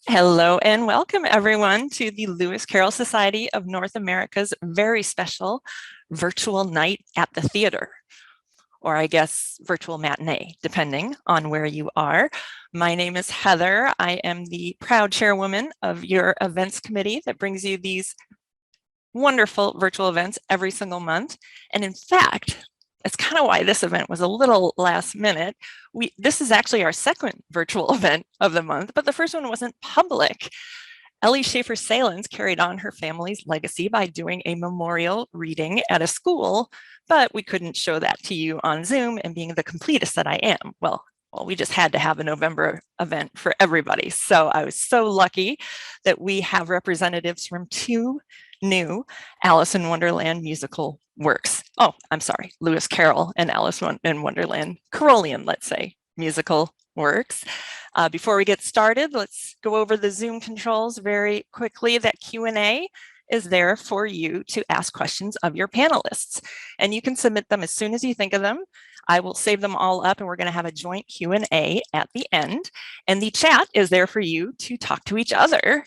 Hello and welcome everyone to the Lewis Carroll Society of North America's very special virtual night at the theater, or I guess virtual matinee, depending on where you are. My name is Heather. I am the proud chairwoman of your events committee that brings you these wonderful virtual events every single month. And in fact, that's kind of why this event was a little last minute. This is actually our second virtual event of the month, but the first one wasn't public. Ellie Schaefer Salins carried on her family's legacy by doing a memorial reading at a school, but we couldn't show that to you on Zoom, and being the completist that I am, well, we just had to have a November event for everybody. So I was so lucky that we have representatives from two new Alice in Wonderland musical works. Oh, I'm sorry, Lewis Carroll and Alice in Wonderland, Carrollian, let's say, musical works. Before we get started, let's go over the Zoom controls very quickly. That Q&A is there for you to ask questions of your panelists, and you can submit them as soon as you think of them. I will save them all up, and we're going to have a joint Q&A at the end, and the chat is there for you to talk to each other.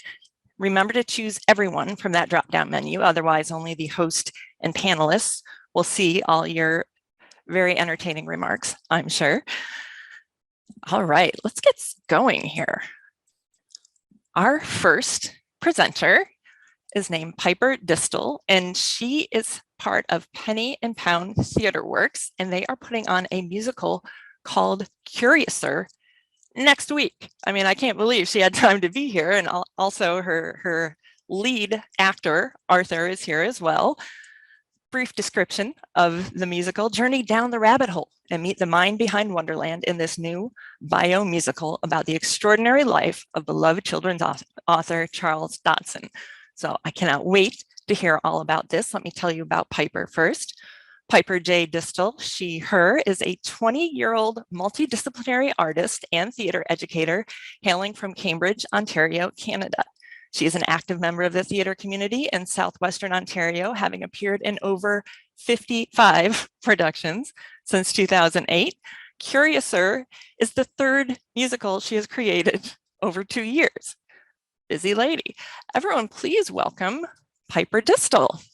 Remember to choose everyone from that drop-down menu, otherwise only the host and panelists will see all your very entertaining remarks, I'm sure. All right, let's get going here. Our first presenter is named Piper Distel, and she is part of Penny and Pound Theater Works, and they are putting on a musical called Curiouser next week. I mean, I can't believe she had time to be here, and also her lead actor, Arthur, is here as well. Brief description of the musical: journey down the rabbit hole and meet the mind behind Wonderland in this new bio musical about the extraordinary life of beloved children's author Charles Dodgson. So I cannot wait to hear all about this. Let me tell you about Piper first. Piper J. Distel, she, her, is a 20-year-old multidisciplinary artist and theater educator hailing from Cambridge, Ontario, Canada. She is an active member of the theater community in Southwestern Ontario, having appeared in over 55 productions since 2008. Curiouser is the third musical she has created over 2 years. Busy lady. Everyone, please welcome Piper Distel.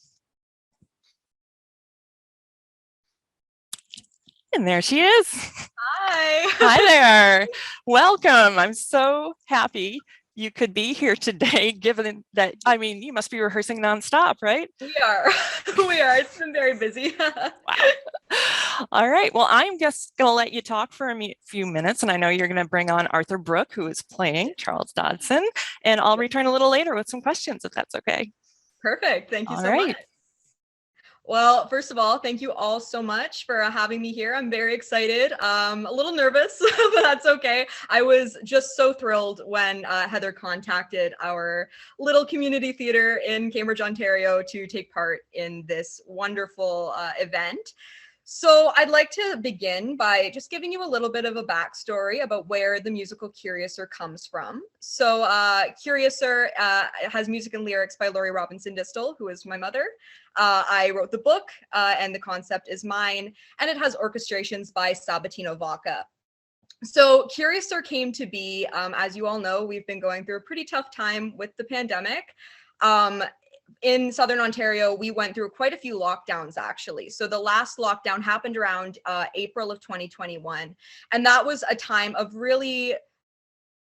And there she is. Hi. Hi there. Welcome. I'm so happy you could be here today, given that, I mean, you must be rehearsing nonstop, right? We are. We are. It's been very busy. Wow. All right. Well, I'm just going to let you talk for a few minutes, and I know you're going to bring on Arthur Brook, who is playing Charles Dodgson, and I'll return a little later with some questions, if that's okay. Perfect. Thank you All so right. much. Well, first of all, thank you all so much for having me here. I'm very excited. A little nervous, but that's okay. I was just so thrilled when Heather contacted our little community theater in Cambridge, Ontario to take part in this wonderful event. So I'd like to begin by just giving you a little bit of a backstory about where the musical Curiouser comes from. So Curiouser has music and lyrics by Laurie Robinson Distel, who is my mother. I wrote the book, and the concept is mine, and it has orchestrations by Sabatino Vaca. So Curiouser came to be, as you all know, we've been going through a pretty tough time with the pandemic. In Southern Ontario, we went through quite a few lockdowns, actually. So the last lockdown happened around April of 2021. And that was a time of really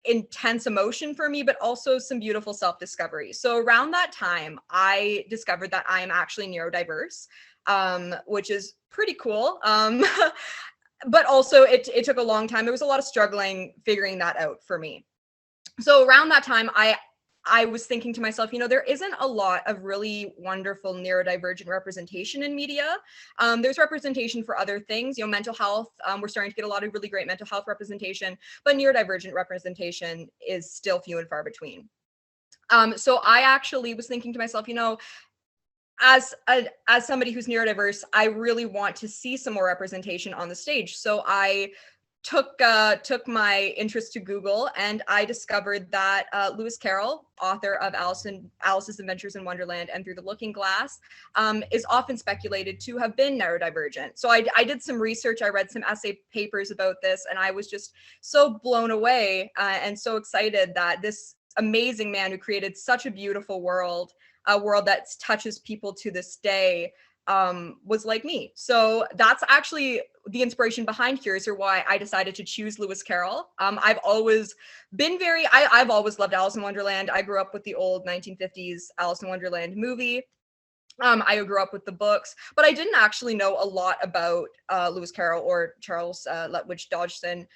intense emotion for me, but also some beautiful self-discovery. So around that time, I discovered that I am actually neurodiverse, which is pretty cool. But also it took a long time. There was a lot of struggling figuring that out for me. So around that time, I was thinking to myself, there isn't a lot of really wonderful neurodivergent representation in media. There's representation for other things, mental health. We're starting to get a lot of really great mental health representation, but neurodivergent representation is still few and far between. So I actually was thinking to myself, as somebody who's neurodiverse, I really want to see some more representation on the stage. So I took my interest to Google, and I discovered that Lewis Carroll, author of Alice's Adventures in Wonderland and Through the Looking Glass, is often speculated to have been neurodivergent. So I did some research, I read some essay papers about this, and I was just so blown away and so excited that this amazing man who created such a beautiful world, a world that touches people to this day, was like me. So that's actually the inspiration behind Curious, or why I decided to choose Lewis Carroll. I've always been I've always loved Alice in Wonderland. I grew up with the old 1950s Alice in Wonderland movie. I grew up with the books, but I didn't actually know a lot about Lewis Carroll or Charles Dodgson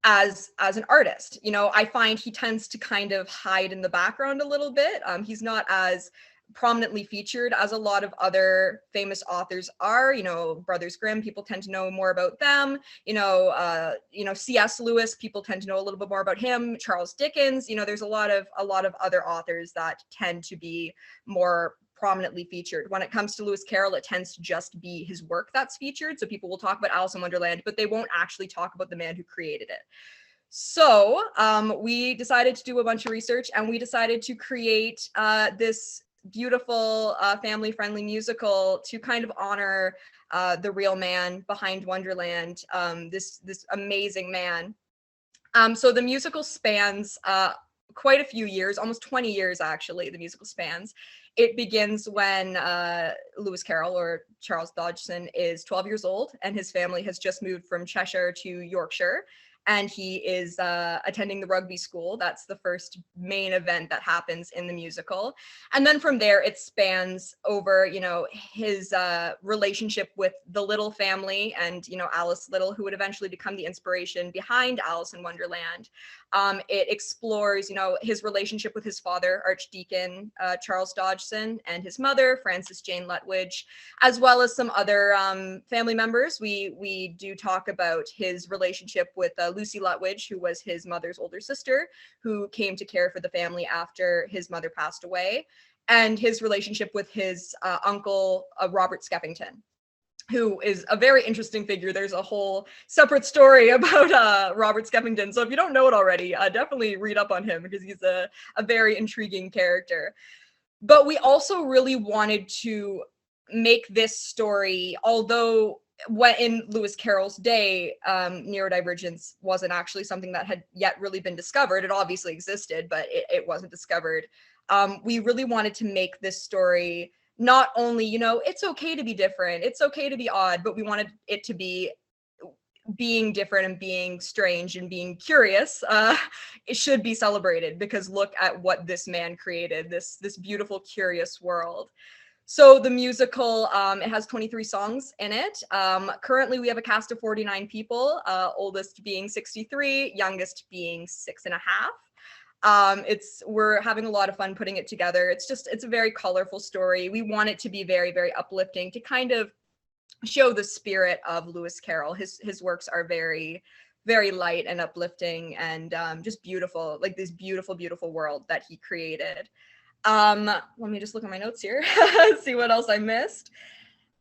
as an artist. You know, I find he tends to kind of hide in the background a little bit. He's not as prominently featured as a lot of other famous authors are. You know, Brothers Grimm, people tend to know more about them. C.S. Lewis, people tend to know a little bit more about him. Charles Dickens, you know, there's a lot of other authors that tend to be more prominently featured. When it comes to Lewis Carroll, it tends to just be his work that's featured. So people will talk about Alice in Wonderland, but they won't actually talk about the man who created it. So we decided to do a bunch of research, and we decided to create this beautiful family-friendly musical to kind of honor the real man behind Wonderland, this amazing man. So the musical spans quite a few years, almost 20 years actually, the musical spans. It begins when Lewis Carroll, or Charles Dodgson, is 12 years old, and his family has just moved from Cheshire to Yorkshire, and he is attending the rugby school. That's the first main event that happens in the musical. And then from there, it spans over, you know, his relationship with the Little family and, you know, Alice Little, who would eventually become the inspiration behind Alice in Wonderland. It explores, you know, his relationship with his father, Archdeacon Charles Dodgson, and his mother, Frances Jane Lutwidge, as well as some other family members. We do talk about his relationship with Lucy Lutwidge, who was his mother's older sister, who came to care for the family after his mother passed away, and his relationship with his uncle, Robert Skeffington, who is a very interesting figure. There's a whole separate story about Robert Skeffington. So if you don't know it already, definitely read up on him, because he's a very intriguing character. But we also really wanted to make this story, although when in Lewis Carroll's day, neurodivergence wasn't actually something that had yet really been discovered. It obviously existed, but it wasn't discovered. We really wanted to make this story not only, you know, it's okay to be different, it's okay to be odd, but we wanted it to be being different and being strange and being curious. It should be celebrated, because look at what this man created, this beautiful, curious world. So the musical, it has 23 songs in it. Currently, we have a cast of 49 people, oldest being 63, youngest being 6.5. We're having a lot of fun putting it together. It's a very colorful story. We want it to be very, very uplifting, to kind of show the spirit of Lewis Carroll. His works are very, very light and uplifting, and just beautiful, like this beautiful, beautiful world that he created. Let me just look at my notes here, see what else I missed.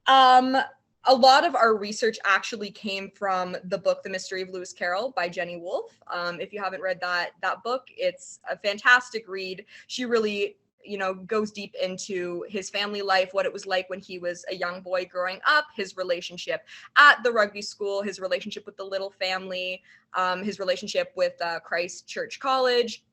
A lot of our research actually came from the book, The Mystery of Lewis Carroll by Jenny Wolfe. If you haven't read that book, it's a fantastic read. She really, you know, goes deep into his family life, what it was like when he was a young boy growing up, his relationship at the rugby school, his relationship with the Little family, his relationship with Christ Church College.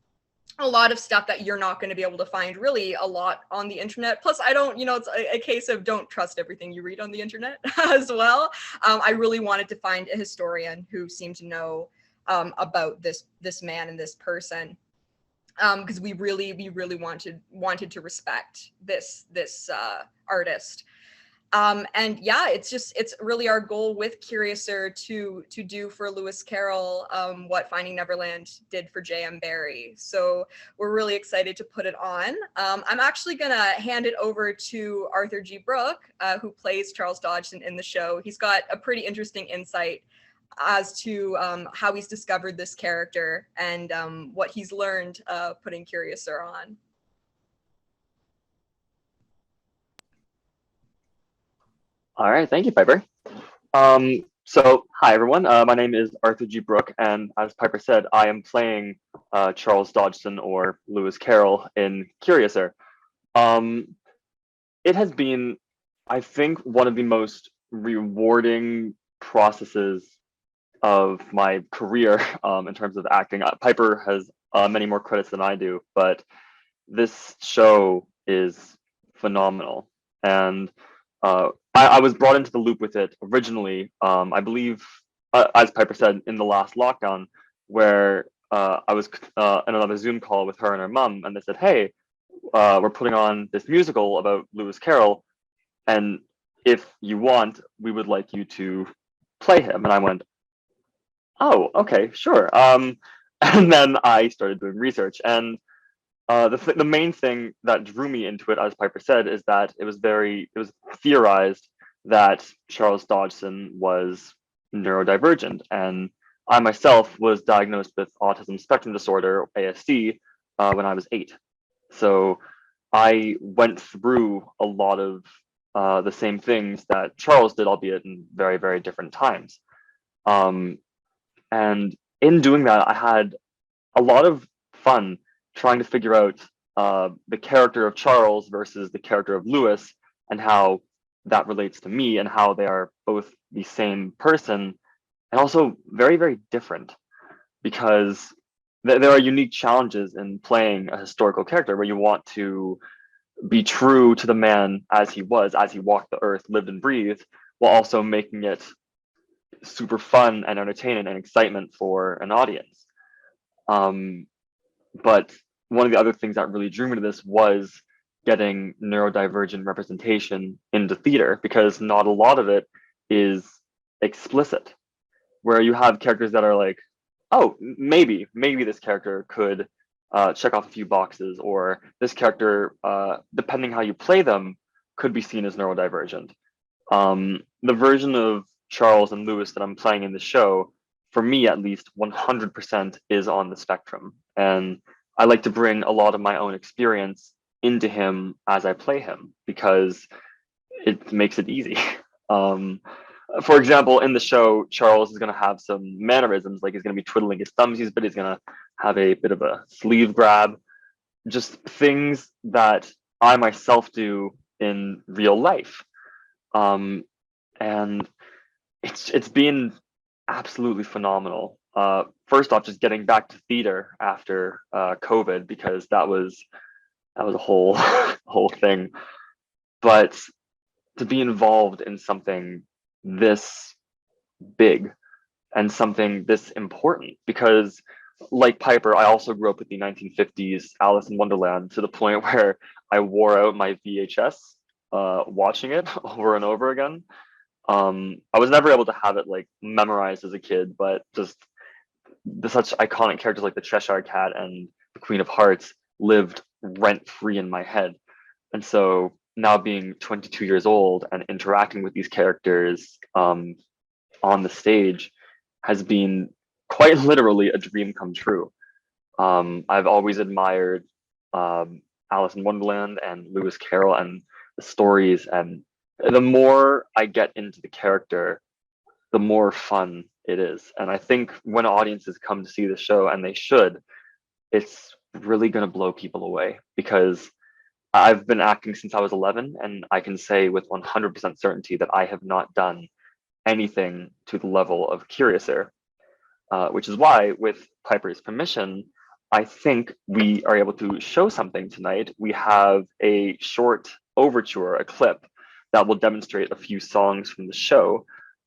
A lot of stuff that you're not going to be able to find really a lot on the internet. Plus, I don't, you know, it's a case of don't trust everything you read on the internet as well. I really wanted to find a historian who seemed to know about this man and this person, because we really wanted to respect this artist. And yeah, it's really our goal with Curiouser to do for Lewis Carroll what Finding Neverland did for J.M. Barrie. So we're really excited to put it on. I'm actually gonna hand it over to Arthur G. Brook, who plays Charles Dodgson in the show. He's got a pretty interesting insight as to how he's discovered this character and what he's learned putting Curiouser on. All right, thank you, Piper. So, hi everyone. My name is Arthur G. Brook, and as Piper said, I am playing Charles Dodgson, or Lewis Carroll, in Curiouser. It has been, I think, one of the most rewarding processes of my career in terms of acting. Piper has many more credits than I do, but this show is phenomenal. And I was brought into the loop with it originally, I believe, as Piper said, in the last lockdown, where I was in another Zoom call with her and her mom, and they said, hey, we're putting on this musical about Lewis Carroll, and if you want, we would like you to play him. And I went, oh, okay, sure. And then I started doing research, and the main thing that drew me into it, as Piper said, is that it was theorized that Charles Dodgson was neurodivergent, and I myself was diagnosed with autism spectrum disorder, ASD, when I was 8. So I went through a lot of the same things that Charles did, albeit in very, very different times. And in doing that, I had a lot of fun trying to figure out the character of Charles versus the character of Lewis, and how that relates to me, and how they are both the same person and also very, very different, because there are unique challenges in playing a historical character where you want to be true to the man as he was, as he walked the earth, lived and breathed, while also making it super fun and entertaining and excitement for an audience. But one of the other things that really drew me to this was getting neurodivergent representation into theater, because not a lot of it is explicit, where you have characters that are like, oh, maybe this character could check off a few boxes, or this character, depending how you play them, could be seen as neurodivergent. The version of Charles and Lewis that I'm playing in the show, for me at least, 100% is on the spectrum. And I like to bring a lot of my own experience into him as I play him, because it makes it easy. For example, in the show, Charles is going to have some mannerisms, like he's going to be twiddling his thumbs, but he's going to have a bit of a sleeve grab, just things that I myself do in real life. And it's been absolutely phenomenal. First off, just getting back to theater after COVID, because that was a whole whole thing. But to be involved in something this big and something this important, because like Piper, I also grew up with the 1950s Alice in Wonderland, to the point where I wore out my VHS watching it over and over again. I was never able to have it like memorized as a kid, but just such iconic characters like the Cheshire Cat and the Queen of Hearts lived rent free in my head. And so now, being 22 years old and interacting with these characters on the stage has been quite literally a dream come true. I've always admired Alice in Wonderland and Lewis Carroll and the stories, and the more I get into the character, the more fun it is. And I think when audiences come to see the show, and they should, it's really going to blow people away, because I've been acting since I was 11, and I can say with 100% certainty that I have not done anything to the level of Curiouser, which is why, with Piper's permission, I think we are able to show something tonight. We have a short overture, a clip, that will demonstrate a few songs from the show,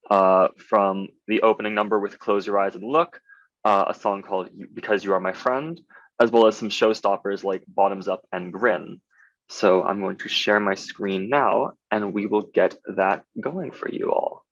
from the opening number with Close Your Eyes and Look, a song called Because You Are My Friend, as well as some showstoppers like Bottoms Up and Grin. So I'm going to share my screen now, and we will get that going for you all.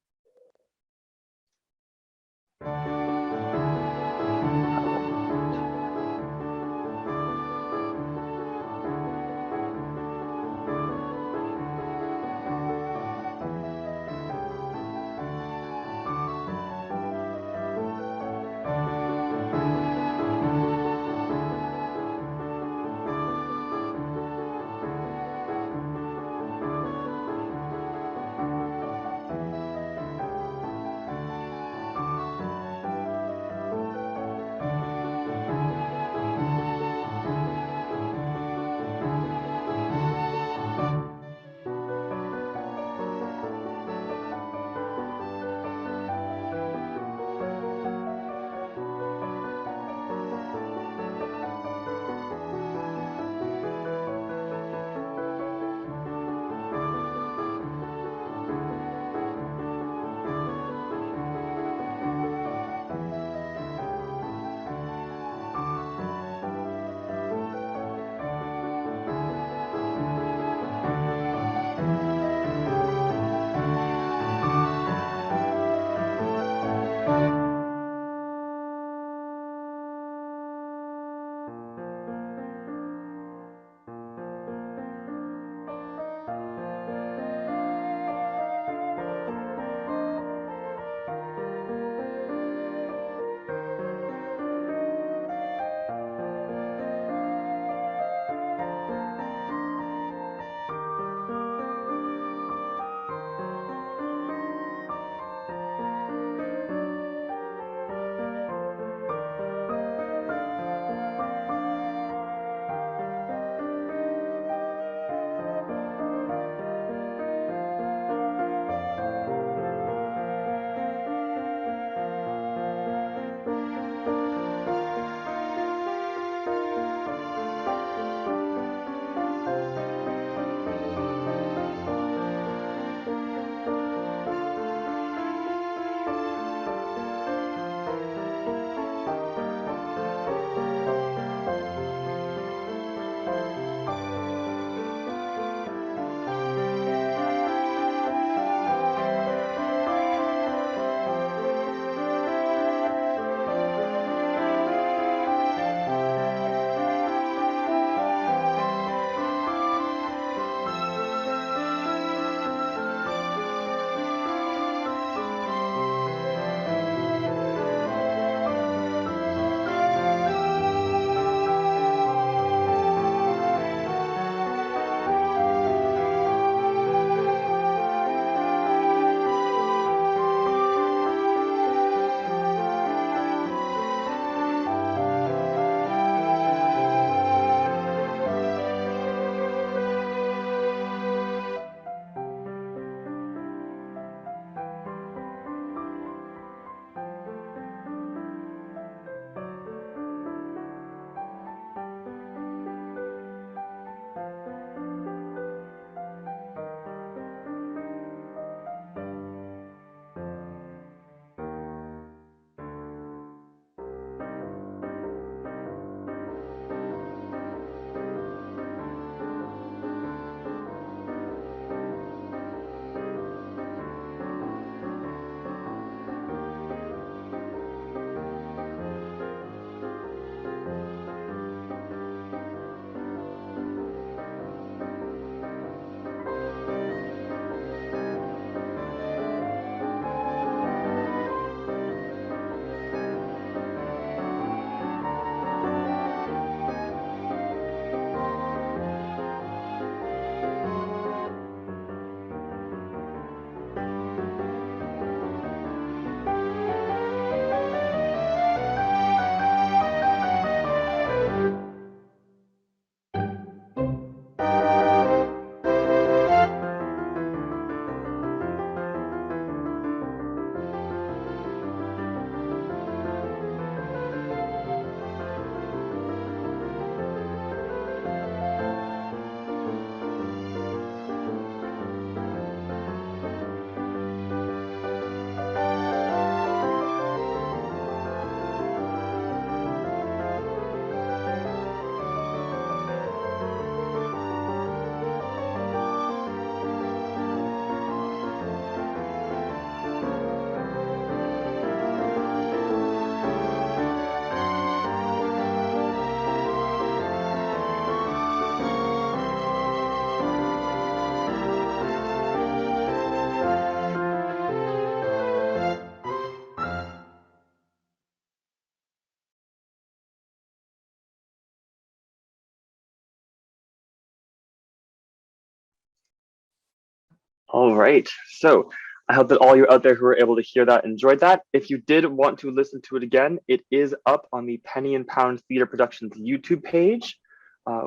All right. So I hope that all you out there who were able to hear that enjoyed that. If you did want to listen to it again, it is up on the Penny and Pound Theatre Productions YouTube page.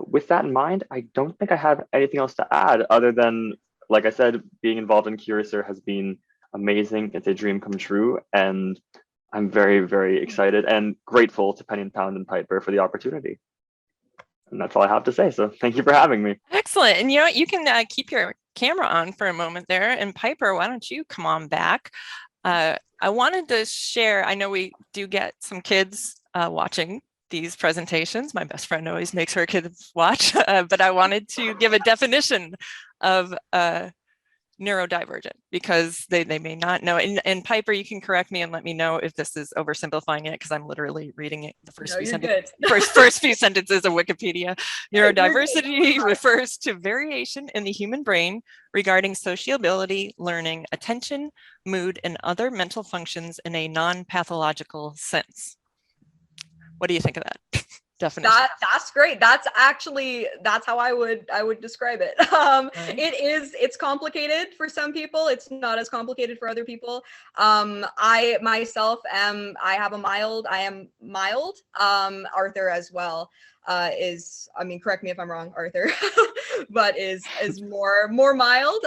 With that in mind, I don't think I have anything else to add other than, like I said, being involved in Curiouser has been amazing. It's a dream come true. And I'm very, very excited and grateful to Penny and Pound and Piper for the opportunity. And that's all I have to say. So thank you for having me. Excellent. And you know what, you can keep your camera on for a moment there. And Piper, why don't you come on back? I wanted to share, I know we do get some kids watching these presentations. My best friend always makes her kids watch, but I wanted to give a definition of neurodivergent because they may not know. And Piper, you can correct me and let me know if this is oversimplifying it because I'm literally reading it the first first few sentences of Wikipedia. Neurodiversity refers to variation in the human brain regarding sociability, learning, attention, mood, and other mental functions in a non-pathological sense. What do you think of that definition? That's great. That's how I would describe it. Right. It's complicated for some people. It's not as complicated for other people. I myself am mild. Arthur as well correct me if I'm wrong, Arthur, but is more mild.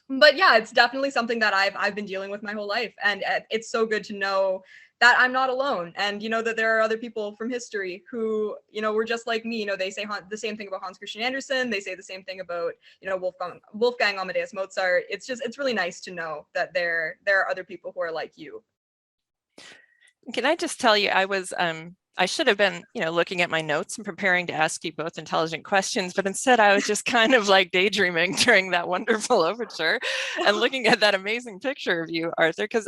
But yeah, it's definitely something that I've been dealing with my whole life, and it's so good to know that I'm not alone, and that there are other people from history who were just like me. They say the same thing about Hans Christian Andersen. They say the same thing about Wolfgang Amadeus Mozart. It's really nice to know that there are other people who are like you. Can I just tell you, I should have been, looking at my notes and preparing to ask you both intelligent questions, but instead I was just kind of like daydreaming during that wonderful overture and looking at that amazing picture of you, Arthur, because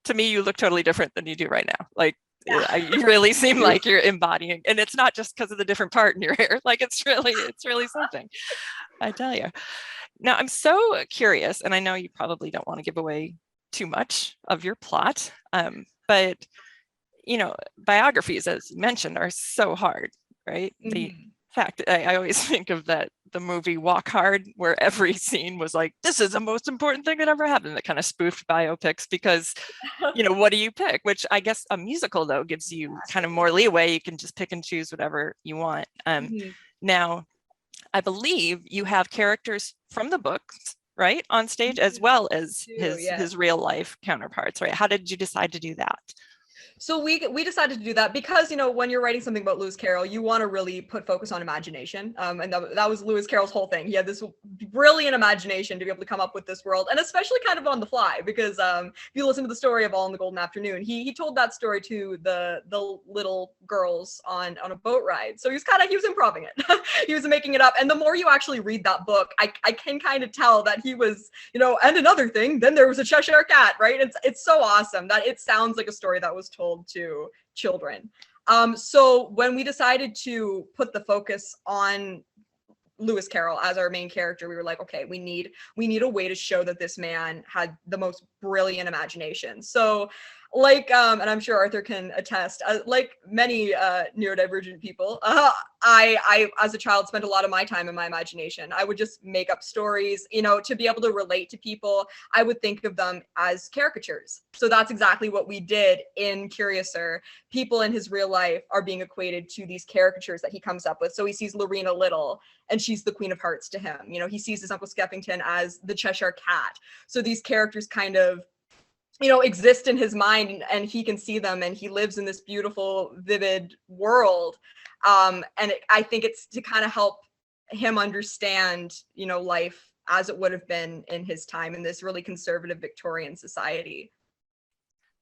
to me, you look totally different than you do right now. Like, you really seem like you're embodying, and it's not just because of the different part in your hair. Like, it's really something, I tell you. Now, I'm so curious, and I know you probably don't want to give away too much of your plot, but biographies, as you mentioned, are so hard, right? Mm-hmm. The fact, I always think of the movie Walk Hard, where every scene was like, this is the most important thing that ever happened, that kind of spoofed biopics because, what do you pick? Which I guess a musical, though, gives you kind of more leeway. You can just pick and choose whatever you want. Now, I believe you have characters from the books, right, on stage, as well as his real life counterparts, right? How did you decide to do that? So we decided to do that because, when you're writing something about Lewis Carroll, you want to really put focus on imagination. And that was Lewis Carroll's whole thing. He had this brilliant imagination to be able to come up with this world, and especially kind of on the fly, because if you listen to the story of All in the Golden Afternoon, he told that story to the little girls on a boat ride. So he was improvising it. He was making it up. And the more you actually read that book, I can kind of tell that he was, and another thing, then there was a Cheshire Cat, right? It's so awesome that it sounds like a story that was told to children. So when we decided to put the focus on Lewis Carroll as our main character, we were like, okay, we need a way to show that this man had the most brilliant imagination. So and I'm sure Arthur can attest, like many neurodivergent people, I as a child spent a lot of my time in my imagination. I would just make up stories, to be able to relate to people. I would think of them as caricatures. So that's exactly what we did in Curiouser. People in his real life are being equated to these caricatures that he comes up with. So he sees Lorena Little, and she's the Queen of Hearts to him. He sees his Uncle Skeffington as the Cheshire Cat. So these characters kind of exist in his mind, and he can see them, and he lives in this beautiful, vivid world. And I think it's to kind of help him understand, life as it would have been in his time in this really conservative Victorian society.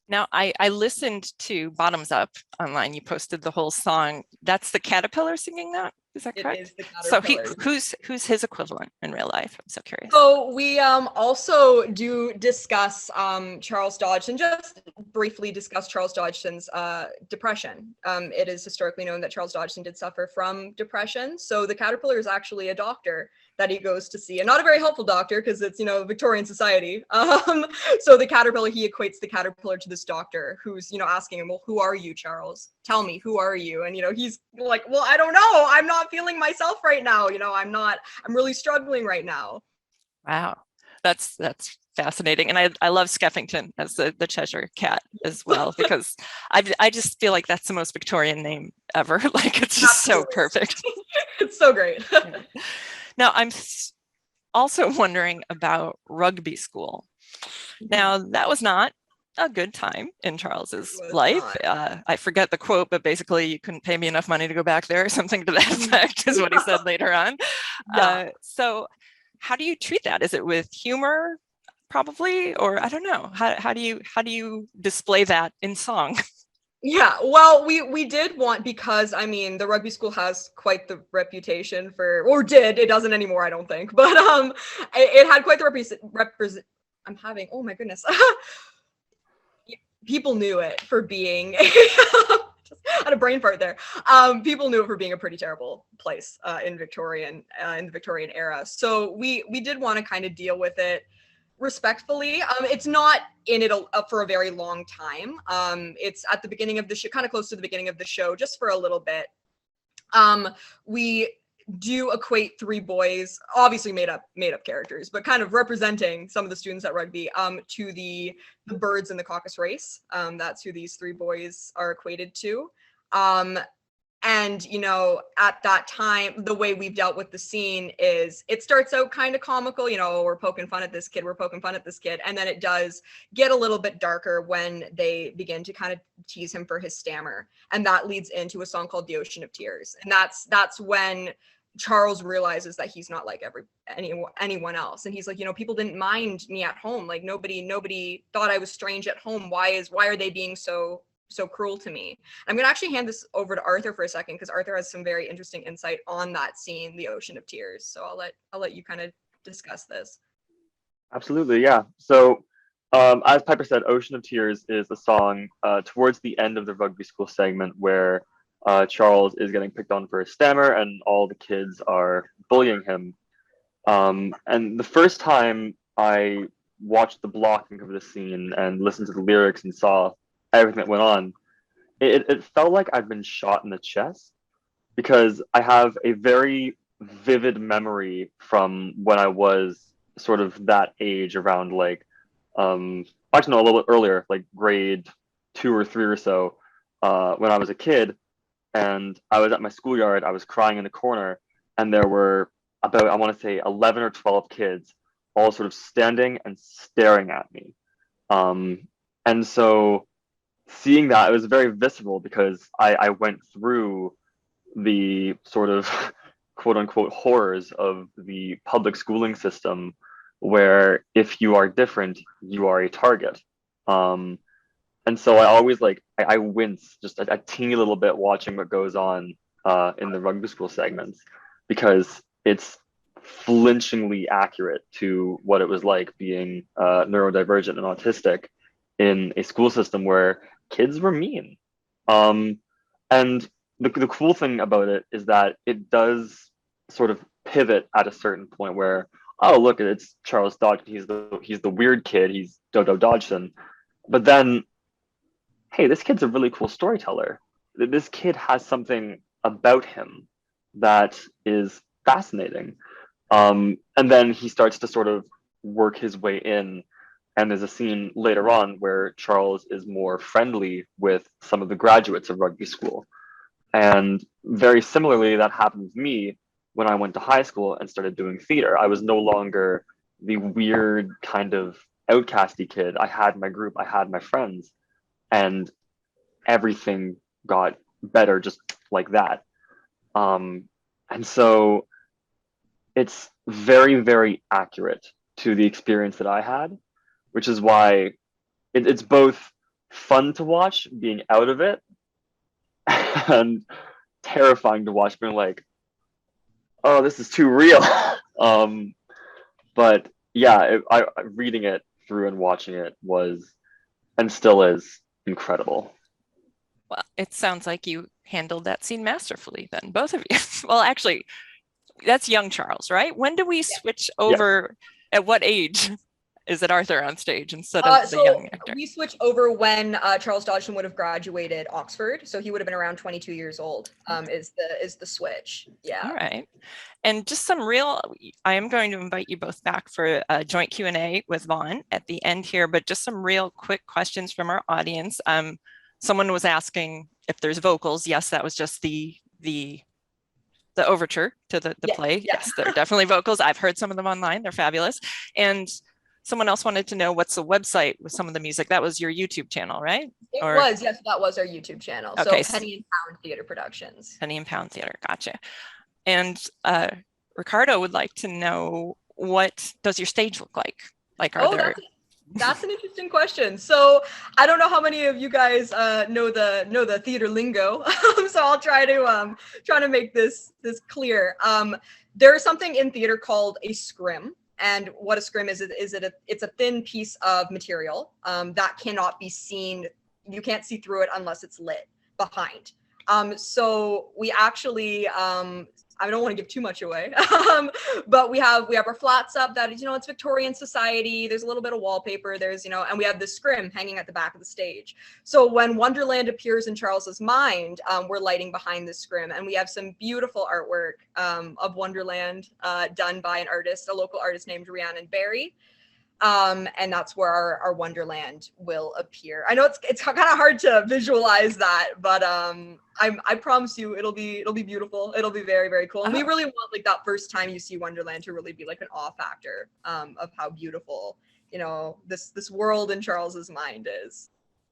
Now, I listened to Bottoms Up online. You posted the whole song. That's the caterpillar singing that? Is that correct? It is the caterpillar. So who's his equivalent in real life? I'm so curious. So we also do discuss Charles Dodgson, just briefly discuss Charles Dodgson's depression. It is historically known that Charles Dodgson did suffer from depression. So the caterpillar is actually a doctor that he goes to see, and not a very helpful doctor because it's, Victorian society. So the caterpillar, he equates the caterpillar to this doctor who's, asking him, well, who are you, Charles? Tell me, who are you? And, he's like, well, I don't know. I'm not feeling myself right now. I'm really struggling right now. Wow. That's fascinating. And I love Skeffington as the Cheshire cat as well, because I just feel like that's the most Victorian name ever. Like, it's just so perfect. It's so great. Now, I'm also wondering about rugby school. Now, that was not a good time in Charles's life. I forget the quote, but basically, you couldn't pay me enough money to go back there, or something to that effect is what he said later on. Yeah. So how do you treat that? Is it with humor, probably, or I don't know? How do you display that in song? Yeah, well, we did want, because I mean the rugby school has quite the reputation for, or did, it doesn't anymore, I don't think, but it had quite the I'm having, oh my goodness, people knew it for being just had a brain fart there. People knew it for being a pretty terrible place in the Victorian era. So we did want to kind of deal with it respectfully. It's not in it for a very long time. It's at the beginning of the show, kind of close to the beginning of the show, just for a little bit. We do equate three boys, obviously made up characters, but kind of representing some of the students at rugby, to the birds in the caucus race. That's who these three boys are equated to. And, you know, at that time, the way we've dealt with the scene is it starts out kind of comical, you know, we're poking fun at this kid. And then it does get a little bit darker when they begin to kind of tease him for his stammer. And that leads into a song called The Ocean of Tears. And that's when Charles realizes that he's not like anyone else. And he's like, you know, people didn't mind me at home. Like nobody thought I was strange at home. Why are they being so cruel to me? I'm going to actually hand this over to Arthur for a second, because Arthur has some very interesting insight on that scene, The Ocean of Tears. So I'll let you kind of discuss this. Absolutely, yeah. So as Piper said, Ocean of Tears is the song towards the end of the rugby school segment where Charles is getting picked on for his stammer and all the kids are bullying him. And the first time I watched the blocking of the scene and listened to the lyrics and saw everything that went on, it felt like I'd been shot in the chest, because I have a very vivid memory from when I was sort of that age, around like actually no, a little bit earlier, like grade 2 or 3 or so, when I was a kid, and I was at my schoolyard. I was crying in the corner, and there were about, I want to say, 11 or 12 kids all sort of standing and staring at me, and so seeing that, it was very visceral, because I went through the sort of quote unquote horrors of the public schooling system, where if you are different, you are a target. And so I always I wince just a teeny little bit watching what goes on in the rugby school segments, because it's flinchingly accurate to what it was like being neurodivergent and autistic in a school system where kids were mean. And the cool thing about it is that it does sort of pivot at a certain point where, oh, look, it's Charles Dodgson. He's the weird kid. He's Dodo Dodgson. But then, hey, this kid's a really cool storyteller. This kid has something about him that is fascinating. And then he starts to sort of work his way in. And there's a scene later on where Charles is more friendly with some of the graduates of rugby school. And very similarly, that happened with me when I went to high school and started doing theater. I was no longer the weird kind of outcasty kid. I had my group, I had my friends, and everything got better just like that. And so it's very, very accurate to the experience that I had, which is why it's both fun to watch being out of it and terrifying to watch being like, oh, this is too real. But yeah, reading it through and watching it was, and still is, incredible. Well, it sounds like you handled that scene masterfully then, both of you. Well, actually, that's young Charles, right? When do we switch over? At what age? is it Arthur on stage instead of the young actor? We switched over when Charles Dodgson would have graduated Oxford, so he would have been around 22 years old. Is the switch? Yeah. All right. And just I am going to invite you both back for a joint Q&A with Vaughan at the end here, but just some real quick questions from our audience. Someone was asking if there's vocals. Yes, that was just the overture to the play. Yes, there are definitely vocals. I've heard some of them online. They're fabulous. And someone else wanted to know what's the website with some of the music. That was your YouTube channel, right? It was, yes, that was our YouTube channel. Okay. So Penny and Pound Theatre Productions. Penny and Pound Theatre, gotcha. And Ricardo would like to know, what does your stage look like? Like, That's an interesting question. So I don't know how many of you guys know the theater lingo. So I'll try to make this clear. There's something in theater called a scrim. And what a scrim is it's a thin piece of material that cannot be seen. You can't see through it unless it's lit behind. So we actually, I don't want to give too much away, but we have our flats up that, it's Victorian society. There's a little bit of wallpaper. There's, and we have this scrim hanging at the back of the stage. So when Wonderland appears in Charles's mind, we're lighting behind the scrim, and we have some beautiful artwork of Wonderland done by a local artist named Rhiannon Barry. And that's where our Wonderland will appear. I know it's kind of hard to visualize that, but I promise you it'll be beautiful. It'll be very, very cool. And we really want like that first time you see Wonderland to really be like an awe factor of how beautiful, this world in Charles's mind is.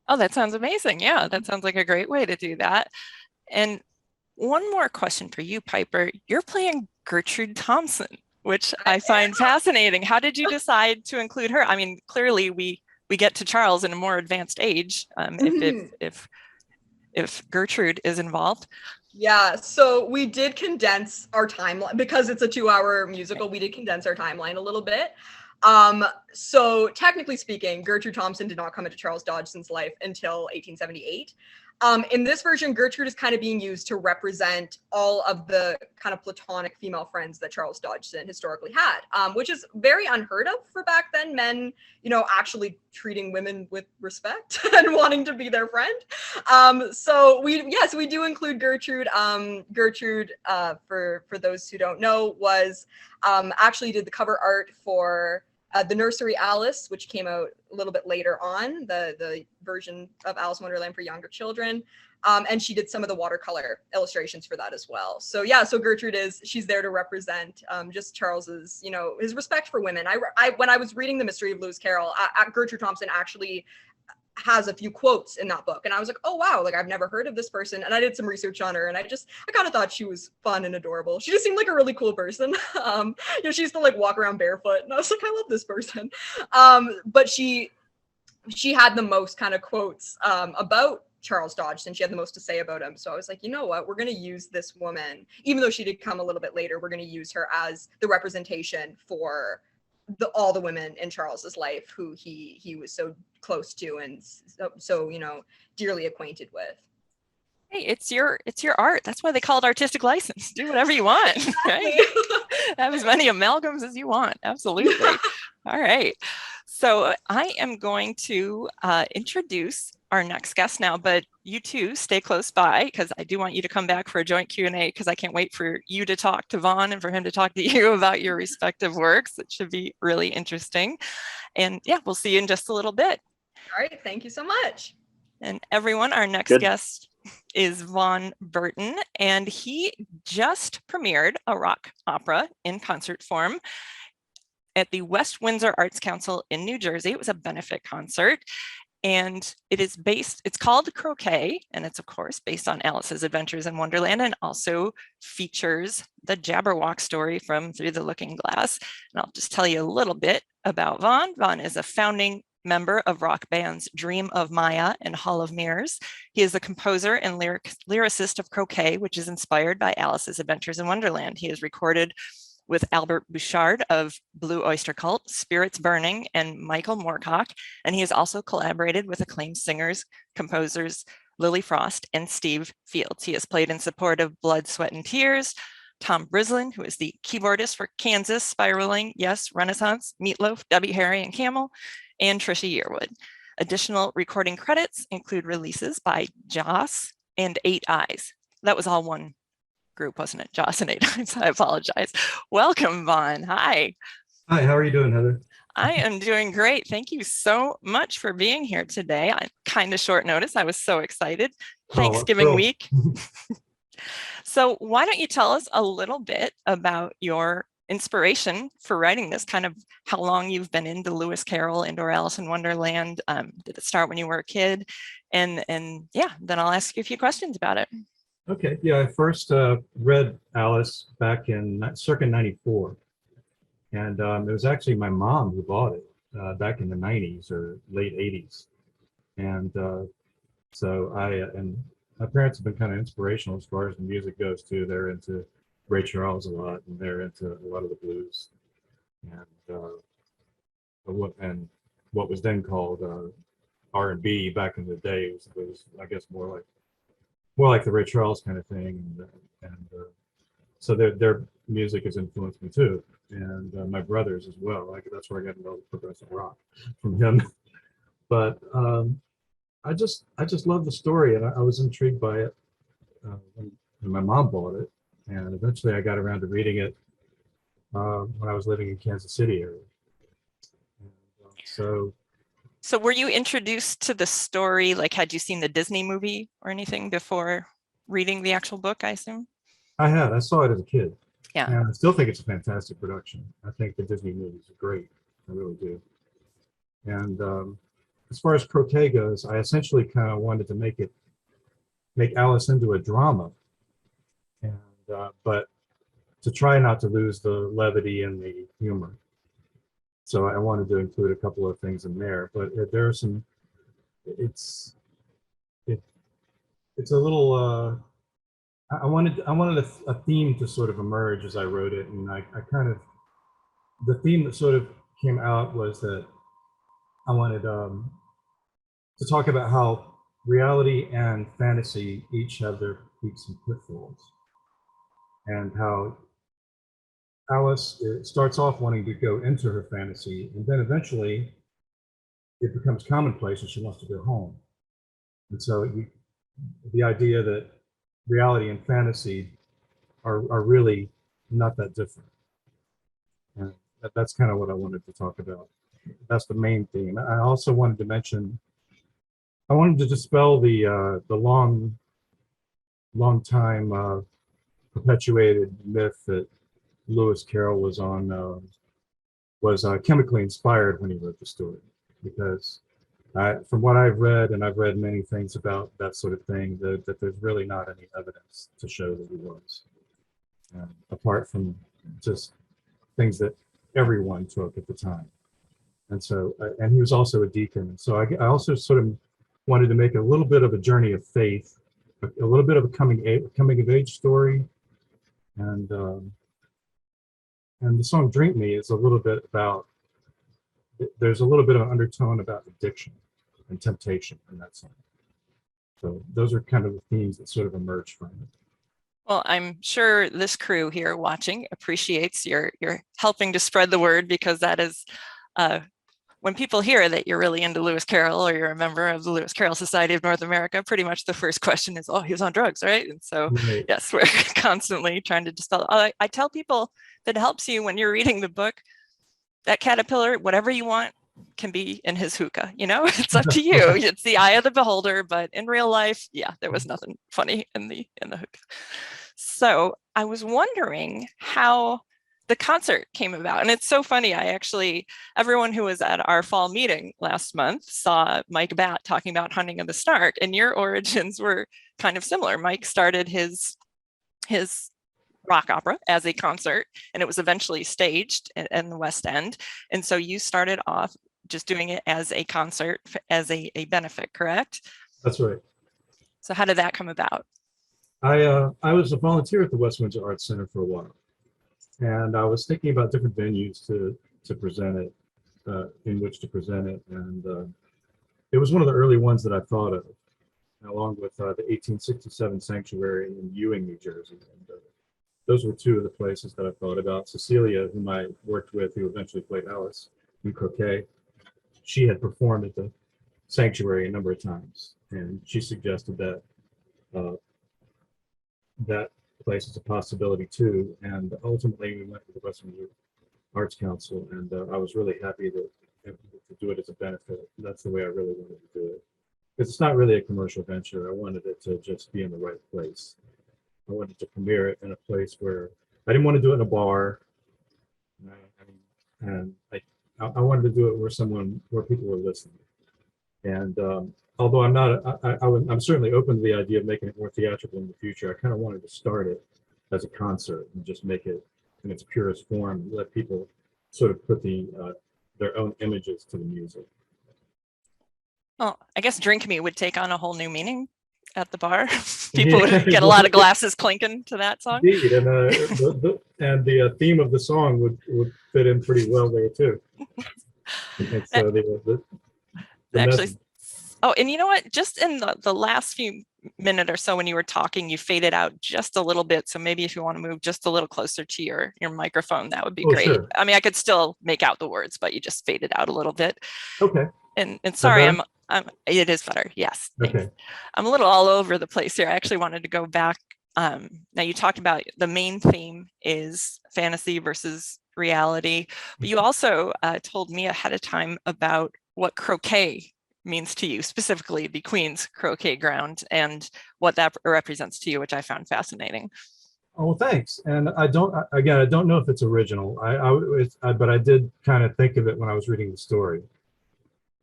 Oh, that sounds amazing. Yeah, that sounds like a great way to do that. And one more question for you, Piper. You're playing Gertrude Thompson, which I find fascinating. How did you decide to include her? I mean, clearly we get to Charles in a more advanced age if Gertrude is involved. Yeah, so we did condense our timeline because it's a 2-hour musical. We did condense our timeline a little bit. So technically speaking, Gertrude Thompson did not come into Charles Dodgson's life until 1878. In this version, Gertrude is kind of being used to represent all of the kind of platonic female friends that Charles Dodgson historically had, which is very unheard of for back then. Men, actually treating women with respect and wanting to be their friend. So we do include Gertrude. Gertrude, for those who don't know, was actually did the cover art for the Nursery Alice, which came out a little bit later on, the version of Alice in Wonderland for younger children. And she did some of the watercolor illustrations for that as well. So yeah, so Gertrude she's there to represent just Charles's, his respect for women. When I was reading The Mystery of Lewis Carroll, Gertrude Thompson actually has a few quotes in that book. And I was like, oh, wow, like I've never heard of this person. And I did some research on her, and I kind of thought she was fun and adorable. She just seemed like a really cool person. She used to like walk around barefoot, and I was like, I love this person. But she had the most kind of quotes about Charles Dodgson. She had the most to say about him. So I was like, you know what, we're going to use this woman, even though she did come a little bit later, we're going to use her as the representation for all the women in Charles's life who he was so close to and so dearly acquainted with. Hey, it's your art. That's why they call it artistic license. Do whatever you want, right? Have as many amalgams as you want. Absolutely. All right. So I am going to introduce our next guest now, but you two stay close by because I do want you to come back for a joint Q&A because I can't wait for you to talk to Vaughan and for him to talk to you about your respective works. It should be really interesting. And yeah, we'll see you in just a little bit. All right. Thank you so much. And everyone, our next guest is Vaughan Burton, and he just premiered a rock opera in concert form at the West Windsor Arts Council in New Jersey. It was a benefit concert, and it's called Croquet, and it's of course based on Alice's Adventures in Wonderland, and also features the Jabberwock story from Through the Looking Glass. And I'll just tell you a little bit about Vaughan. Vaughan is a founding member of rock bands Dream of Maya and Hall of Mirrors. He is the composer and lyricist of Croquet, which is inspired by Alice's Adventures in Wonderland. He has recorded with Albert Bouchard of Blue Oyster Cult, Spirits Burning, and Michael Moorcock. And he has also collaborated with acclaimed singers, composers Lily Frost and Steve Fields. He has played in support of Blood, Sweat, and Tears, Tom Brislin, who is the keyboardist for Kansas, Spiraling, Yes, Renaissance, Meatloaf, Debbie Harry and Camel, and Trisha Yearwood. Additional recording credits include releases by Joss and 8 Eyes. That was all one group, wasn't it? Joss and 8 Eyes. I apologize. Welcome, Vaughan. Hi. Hi, how are you doing, Heather? I am doing great. Thank you so much for being here today. I kind of short notice. I was so excited. Thanksgiving week. So why don't you tell us a little bit about your inspiration for writing this, kind of how long you've been into Lewis Carroll and or Alice in Wonderland? Did it start when you were a kid? And yeah, then I'll ask you a few questions about it. Okay, yeah, I first read Alice back in circa '94. And it was actually my mom who bought it back in the 90s or late 80s. And and my parents have been kind of inspirational as far as the music goes too. They're into Ray Charles a lot, and they're into a lot of the blues. And what was then called R&B back in the day was I guess more like the Ray Charles kind of thing. So their music has influenced me too. And my brothers as well. That's where I got to know progressive rock from him. But I just love the story, and I was intrigued by it when my mom bought it, and eventually I got around to reading it when I was living in Kansas City area. And, so were you introduced to the story? Like, had you seen the Disney movie or anything before reading the actual book, I assume? I saw it as a kid. Yeah. And I still think it's a fantastic production. I think the Disney movies are great. I really do. And as far as Croquet goes, I essentially kind of wanted to make Alice into a drama, and but to try not to lose the levity and the humor. So I wanted to include a couple of things in there, but there are some. It's a little. I wanted a theme to sort of emerge as I wrote it, and I kind of, the theme that sort of came out was that I wanted to talk about how reality and fantasy each have their peaks and pitfalls, and how Alice starts off wanting to go into her fantasy, and then eventually it becomes commonplace and she wants to go home. And so the idea that reality and fantasy are really not that different. And that's kind of what I wanted to talk about. That's the main theme. I also wanted to mention, I wanted to dispel the long time perpetuated myth that Lewis Carroll was chemically inspired when he wrote the story, because from what I've read, and I've read many things about that sort of thing, that there's really not any evidence to show that he was, apart from just things that everyone took at the time. And so, and he was also a deacon. And so I also sort of wanted to make a little bit of a journey of faith, a little bit of a coming of age story. And the song Drink Me is a little bit about, there's a little bit of an undertone about addiction and temptation in that song. So those are kind of the themes that sort of emerge from it. Well, I'm sure this crew here watching appreciates your helping to spread the word, because that is, when people hear that you're really into Lewis Carroll or you're a member of the Lewis Carroll Society of North America, pretty much the first question is, oh, he was on drugs, right? And so, right. Yes, we're constantly trying to dispel. I tell people that it helps you when you're reading the book, that caterpillar, whatever you want, can be in his hookah, you know, it's up to you. It's the eye of the beholder, but in real life, yeah, there was nothing funny in the hookah. So I was wondering how the concert came about. And it's so funny. Everyone who was at our fall meeting last month saw Mike Batt talking about Hunting of the Snark, and your origins were kind of similar. Mike started his rock opera as a concert, and it was eventually staged in the West End. And so you started off just doing it as a concert, as a benefit, correct? That's right. So how did that come about? I was a volunteer at the West Windsor Arts Center for a while, and I was thinking about different venues to present it, in which to present it, and it was one of the early ones that I thought of, along with the 1867 Sanctuary in Ewing, New Jersey. those were two of the places that I thought about. Cecilia, whom I worked with, who eventually played Alice in Croquet, she had performed at the Sanctuary a number of times, and she suggested that that place is a possibility too. And ultimately, we went to the West Windsor Arts Council, and I was really happy to do it as a benefit. That's the way I really wanted to do it. Because it's not really a commercial venture. I wanted it to just be in the right place. I wanted to premiere it in a place where I didn't want to do it in a bar. And I wanted to do it where people were listening. And although I'm not, I'm certainly open to the idea of making it more theatrical in the future. I kind of wanted to start it as a concert and just make it in its purest form, and let people sort of put their own images to the music. Well, I guess Drink Me would take on a whole new meaning at the bar. People would get a lot of glasses clinking to that song. Indeed, and the theme of the song would fit in pretty well there too. And so actually, oh, and you know what? Just in the last few minute or so when you were talking, you faded out just a little bit. So maybe if you want to move just a little closer to your microphone, that would be great. Sure. I mean, I could still make out the words, but you just faded out a little bit. Okay. And sorry, it is better. Yes. Thanks. Okay. I'm a little all over the place here. I actually wanted to go back. Now you talked about the main theme is fantasy versus reality, but you also told me ahead of time about what croquet means to you, specifically the Queen's Croquet ground, and what that represents to you, which I found fascinating. Oh, well, thanks. And I don't know if it's original. But I did kind of think of it when I was reading the story.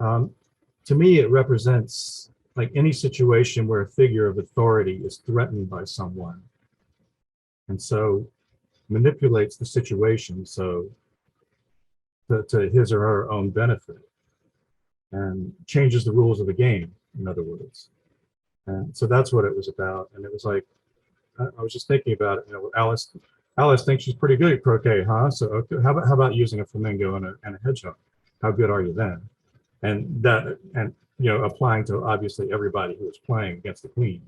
To me, it represents like any situation where a figure of authority is threatened by someone, and so manipulates the situation so to his or her own benefit, and changes the rules of the game, in other words. And so that's what it was about. And it was like, I was just thinking about it, Alice thinks she's pretty good at croquet, huh? So okay, how about using a flamingo and a hedgehog? How good are you then? And applying to obviously everybody who was playing against the Queen.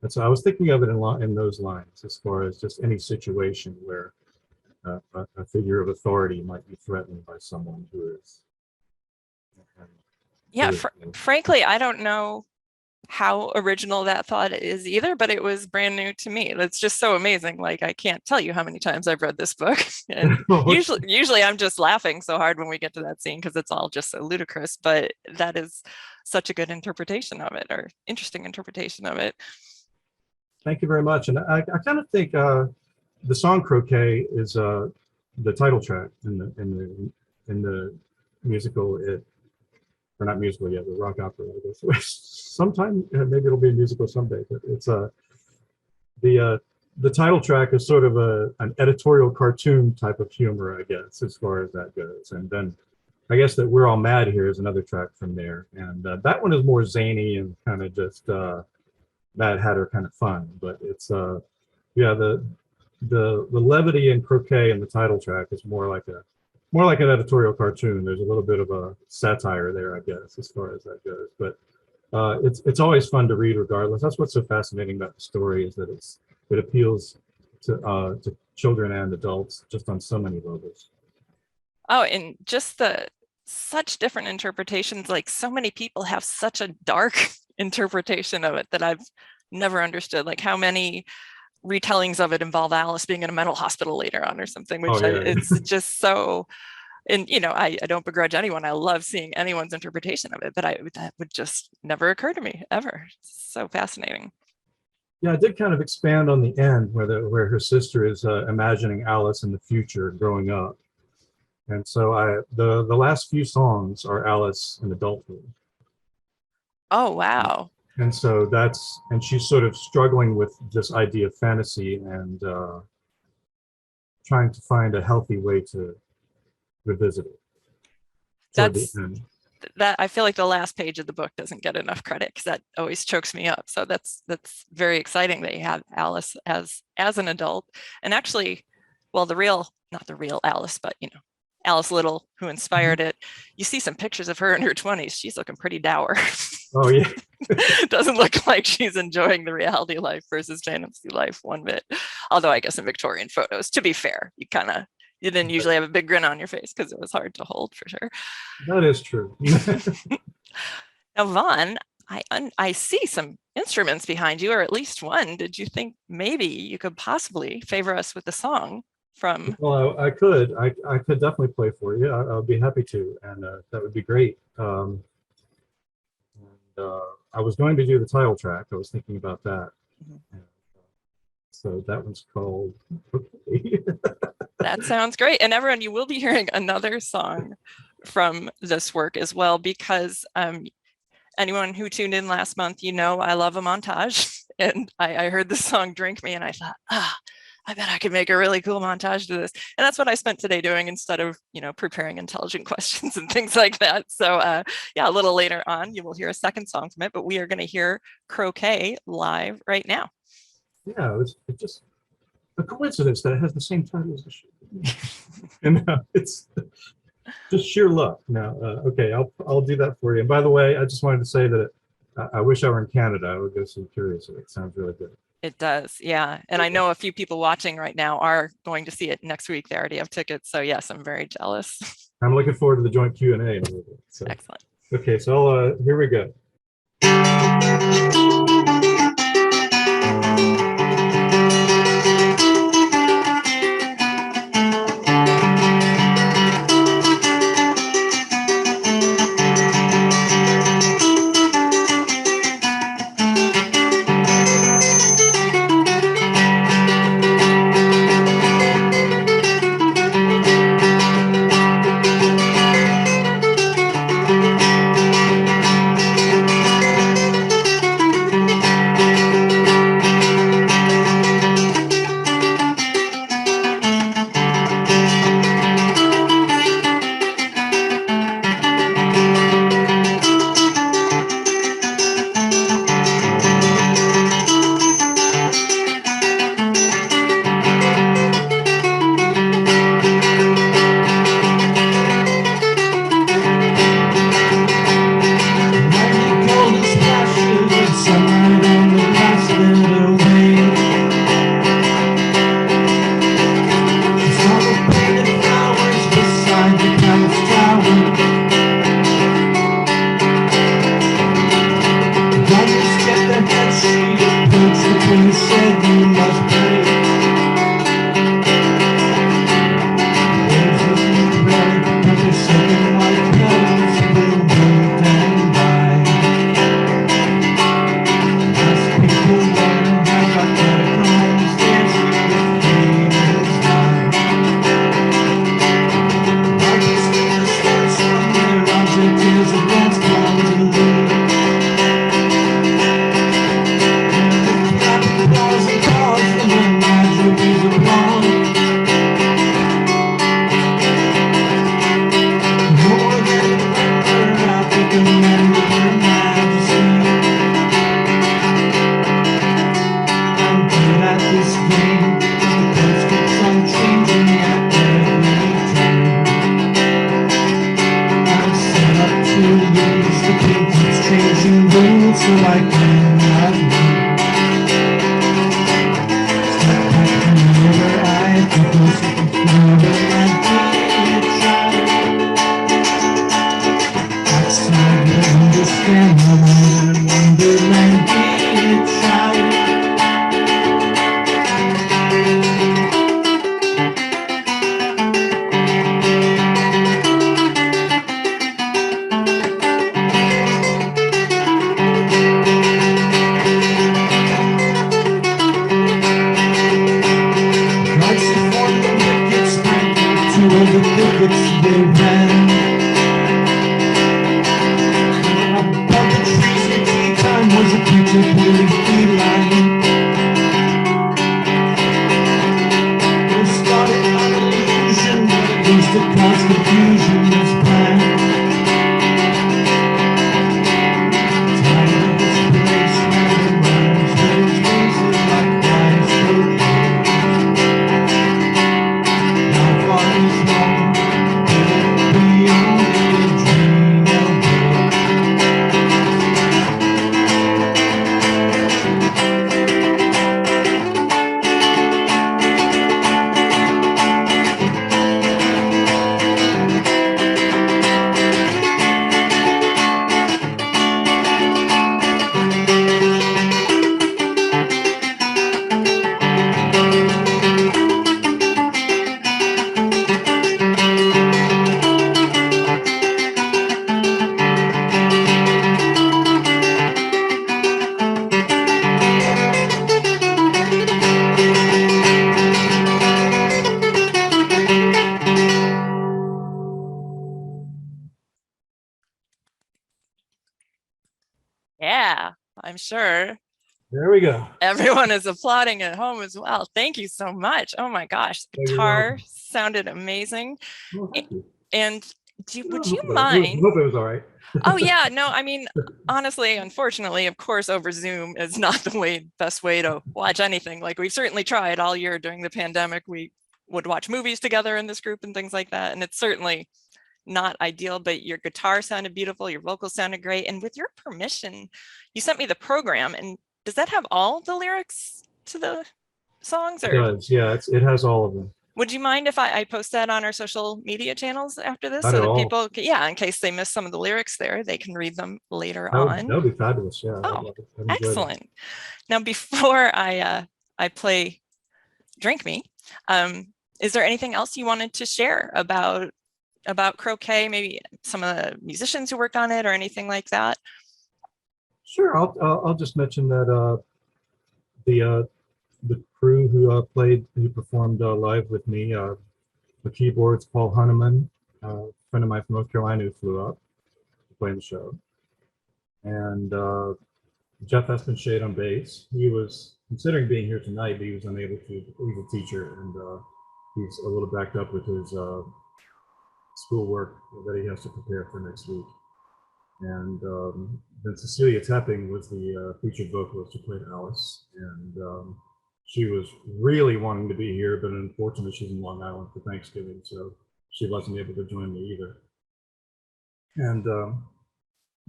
And so I was thinking of it in those lines, as far as just any situation where a figure of authority might be threatened by someone who is. Yeah, frankly, I don't know how original that thought is either, but it was brand new to me. That's just so amazing. Like, I can't tell you how many times I've read this book. And usually I'm just laughing so hard when we get to that scene because it's all just so ludicrous, but that is such a good interpretation of it, or interesting interpretation of it. Thank you very much. And I kind of think the song Croquet is the title track in the musical. Or not musical yet, the rock opera, I guess. Sometime, maybe it'll be a musical someday, but it's the title track is sort of an editorial cartoon type of humor, I guess, as far as that goes. And then I guess that We're All Mad Here is another track from there. And that one is more zany and kind of just Mad Hatter kind of fun. But it's, the levity in Croquet in the title track is more like an editorial cartoon. There's a little bit of a satire there, I guess, as far as that goes. But it's always fun to read regardless. That's what's so fascinating about the story, is that it appeals to children and adults just on so many levels. Oh, and just such different interpretations. Like, so many people have such a dark interpretation of it that I've never understood. Like, how many retellings of it involve Alice being in a mental hospital later on or something, which it's just so, and I don't begrudge anyone. I love seeing anyone's interpretation of it, but that would just never occur to me ever. It's so fascinating. Yeah, I did kind of expand on the end where her sister is imagining Alice in the future growing up. And so the last few songs are Alice in adulthood. Oh, wow. And so and she's sort of struggling with this idea of fantasy and trying to find a healthy way to revisit it. That I feel like the last page of the book doesn't get enough credit, because that always chokes me up. So that's very exciting that you have Alice as an adult, and actually, well, not the real Alice, but Alice Little, who inspired it. You see some pictures of her in her 20s. She's looking pretty dour. Oh yeah. Doesn't look like she's enjoying the reality life versus fantasy life one bit. Although I guess in Victorian photos, to be fair, you didn't usually have a big grin on your face because it was hard to hold for sure. That is true. Now, Vaughan, I see some instruments behind you, or at least one. Did you think maybe you could possibly favor us with a song from? Well, I could definitely play for you. I'll be happy to, and that would be great. I was going to do the title track. I was thinking about that. And, so that one's called Croquet. That sounds great. And everyone, you will be hearing another song from this work as well, because anyone who tuned in last month, I love a montage. And I heard the song Drink Me and I thought, I bet I could make a really cool montage to this. And that's what I spent today doing instead of, preparing intelligent questions and things like that. So yeah, a little later on, you will hear a second song from it, but we are going to hear Croquet live right now. Yeah, it's just a coincidence that it has the same title as the show. And it's just sheer luck. Now, okay, I'll do that for you. And by the way, I just wanted to say that I wish I were in Canada. I would go see Curious. It sounds really good. It does, yeah. And I know a few people watching right now are going to see it next week. They already have tickets. So yes, I'm very jealous. I'm looking forward to the joint Q&A in a little bit. So. Excellent. Okay, so here we go. Yeah, I'm sure There we go. everyone is applauding at home as well. Thank you so much. Oh my gosh, the Oh, you're guitar welcome. sounded amazing. Well, thank you. And would you I mind? hope it was all right. Oh yeah, no, I mean, honestly, unfortunately, of course, over Zoom is not the best way to watch anything. Like we've certainly tried all year during the pandemic. We would watch movies together in this group and things like that. And it's certainly not ideal, but your guitar sounded beautiful, your vocals sounded great. And with your permission, you sent me the program. And does that have all the lyrics to the songs? It Or does, yeah, it has all of them. would you mind if I post that on our social media channels after this Not so at that all. people, yeah, in case they miss some of the lyrics there, they can read them later That on. would be fabulous, yeah. Oh, I'd enjoy that. excellent. Now, before I play Drink Me, is there anything else you wanted to share about Croquet, maybe some of the musicians who worked on it or anything like that? Sure, I'll just mention that the crew who performed live with me, the keyboards, Paul Hunneman, a friend of mine from North Carolina who flew up to play in the show, and Jeff Espenshade on bass. He was considering being here tonight, but he was unable to. He's a teacher, and he's a little backed up with his schoolwork that he has to prepare for next week. And then Cecilia Tepping was the featured vocalist who played Alice, and she was really wanting to be here, but unfortunately she's in Long Island for Thanksgiving, so she wasn't able to join me either. And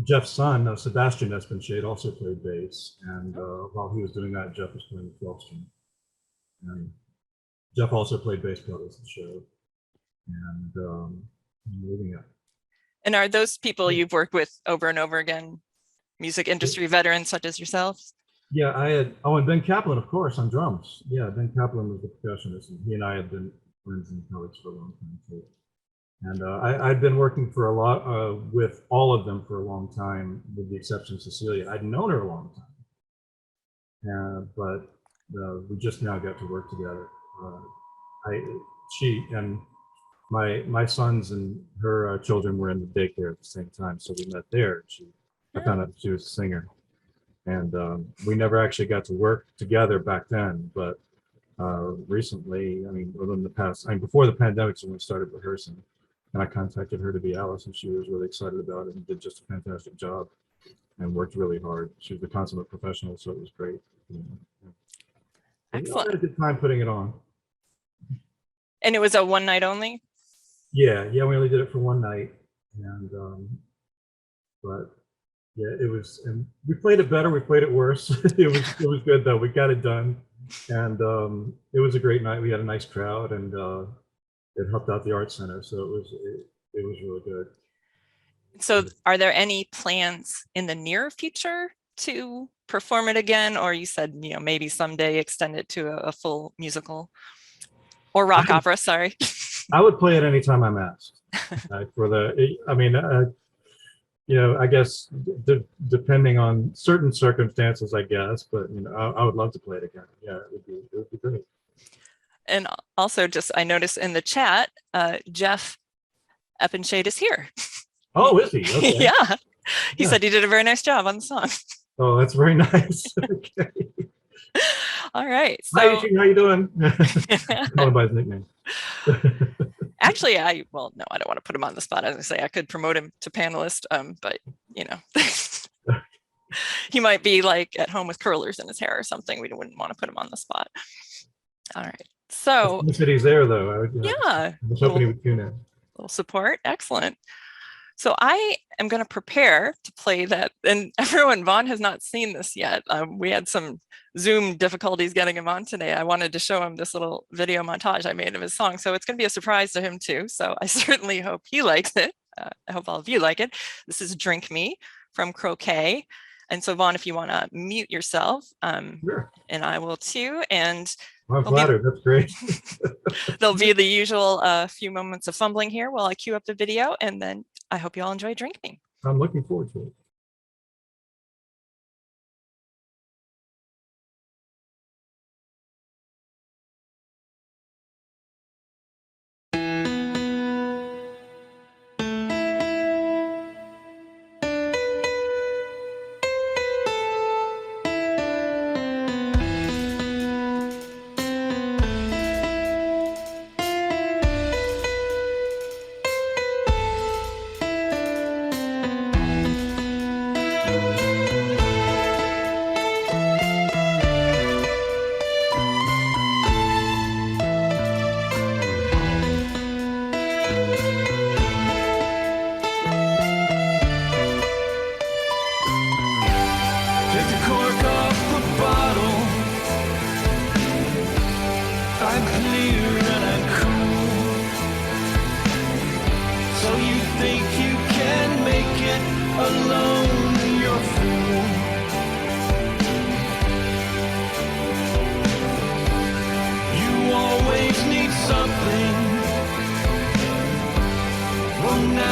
Jeff's son, Sebastian Espenshade, also played bass, and while he was doing that, Jeff was playing the 12 string. And Jeff also played bass pedals in the show, and moving up. And are those people you've worked with over and over again, music industry veterans such as yourselves? Yeah, I had, and Ben Kaplan, of course, on drums. Yeah, Ben Kaplan was the percussionist, and he and I had been friends and colleagues for a long time too. And I'd been working for with all of them for a long time, with the exception of Cecilia. I'd known her a long time, but we just now got to work together. She and my sons and her children were in the daycare at the same time, so we met there. I found out she was a singer, and we never actually got to work together back then. But recently, within the past, before the pandemic, so when we started rehearsing, and I contacted her to be Alice, and she was really excited about it and did just a fantastic job and worked really hard. She was the consummate professional, so it was great. Excellent. I had a good time putting it on. And it was a one night only? Yeah, we only did it for one night, and but yeah, it was. And we played it better. We played it worse. it was good though. We got it done, and it was a great night. We had a nice crowd, and it helped out the Arts Center, so it was really good. So, are there any plans in the near future to perform it again, or you said maybe someday extend it to a full musical or rock opera? Sorry. I would play it anytime I'm asked. I guess depending on certain circumstances, I guess, but I would love to play it again. Yeah, it would be great. And also, I noticed in the chat, Jeff Espenshade is here. Oh, is he? Okay. Yeah, he said he did a very nice job on the song. Oh, that's very nice. Okay. All right. So, hi, Eugene, how you doing? Call him by his nickname. Actually, I don't want to put him on the spot. As I say, I could promote him to panelist, but he might be like at home with curlers in his hair or something. We wouldn't want to put him on the spot. All right. So he said he's there though. Yeah. I was hoping he would tune in. Little support. Excellent. So I am going to prepare to play that. And everyone, Vaughan has not seen this yet. We had some Zoom difficulties getting him on today. I wanted to show him this little video montage I made of his song. So it's going to be a surprise to him too. So I certainly hope he likes it. I hope all of you like it. This is Drink Me from Croquet. And so Vaughan, if you want to mute yourself, Sure. And I will too. And I'm flattered. That's great. there'll be the usual few moments of fumbling here while I cue up the video, and then I hope you all enjoy Drink Me. I'm looking forward to it.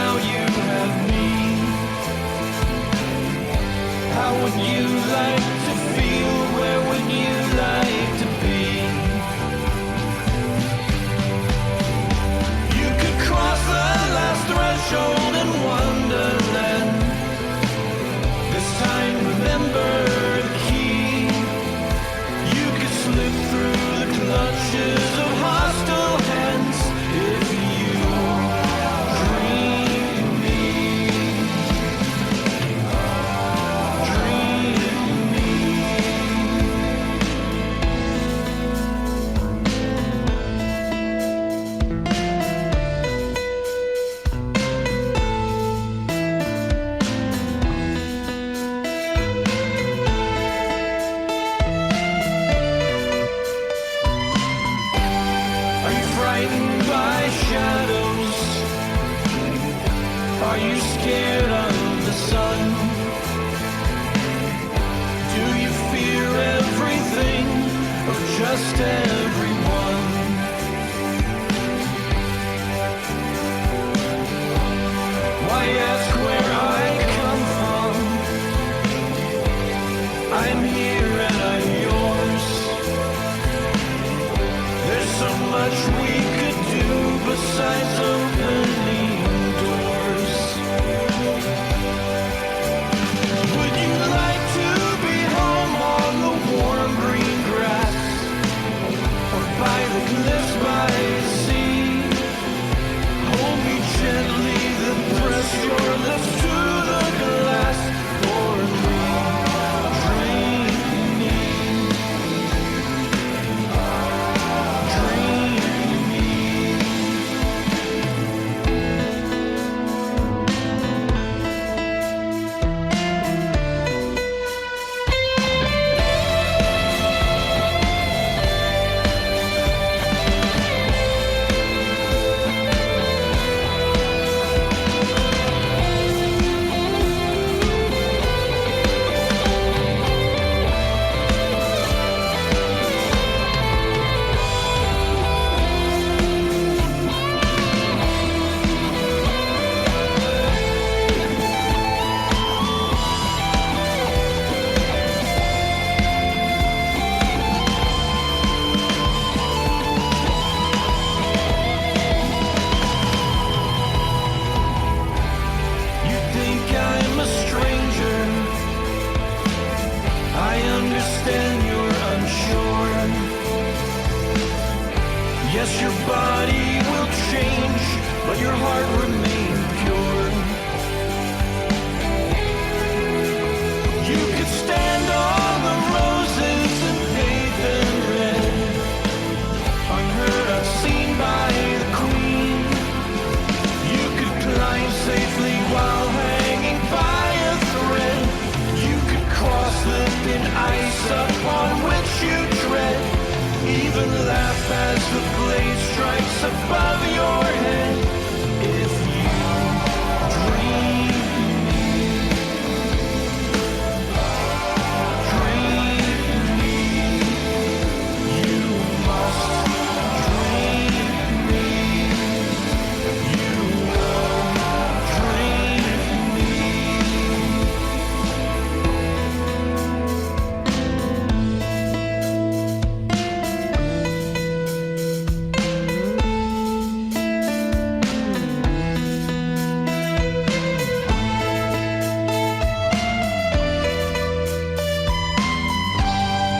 now you have me. How would you like to feel? Where would you like to be? You could cross the last threshold in Wonderland. This time remember the key. You could slip through the clutches of hostile hands if you dream me. Dream me. Are you frightened by shadows? Are you scared of the sun? Do you fear everything or just everyone? Why ask where I come from? I'm here and I'm yours. There's so much we could do besides opening doors. Would you like to be home on the warm green grass, or by the cliffs by the sea? Hold me gently, then press your lips to the glass for me. Dream me. Dream me. You think I'm a stranger? I understand you're unsure. Yes, your body will change, but your heart remains pure. You could stand on the roses and paint them red, unheard, unseen by the queen. You could climb safely while hanging by a thread. You could cross the thin ice upon which you tread. Even laugh as the blade strikes above your head. If you dream me. Dream me. You must dream me. You will dream me.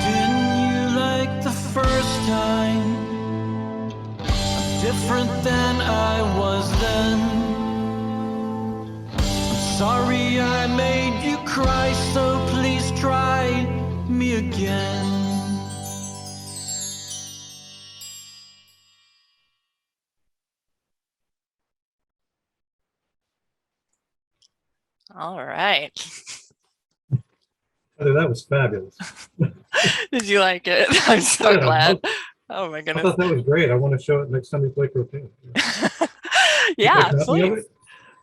Didn't you like the first time? I'm different than I was then. I'm sorry I made you cry, so please try me again. All right. Heather, that was fabulous. Did you like it? I'm so Yeah, glad. Oh my I goodness. thought that was great. I want to show it next time we play croquet. Yeah, Like, copy of please. it?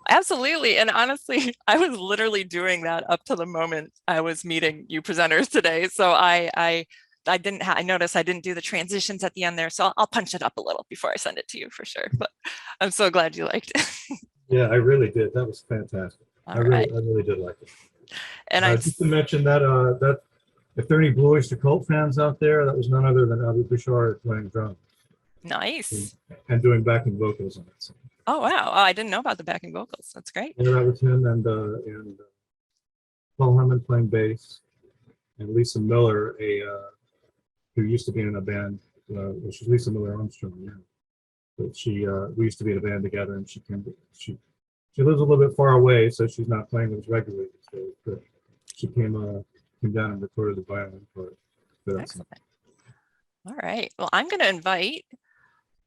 Absolutely. And honestly, I was literally doing that up to the moment I was meeting you presenters today. So I didn't I noticed I didn't do the transitions at the end there. So I'll punch it up a little before I send it to you for sure. But I'm so glad you liked it. Yeah, I really did. That was fantastic. All right. I really did like it. And I Just to mention that that if there are any Blue Oyster Cult fans out there, that was none other than Abu Bashar playing drums nice. and doing backing vocals on it. So, Oh wow. Oh, I didn't know about the backing vocals. That's great. yeah, that was him and Paul Hammond playing bass, and Lisa Miller, who used to be in a band. She's Lisa Miller Armstrong now. But we used to be in a band together, and she lives a little bit far away, so she's not playing with us regularly. But she came down and recorded the violin part. Excellent. All right. Well, I'm going to invite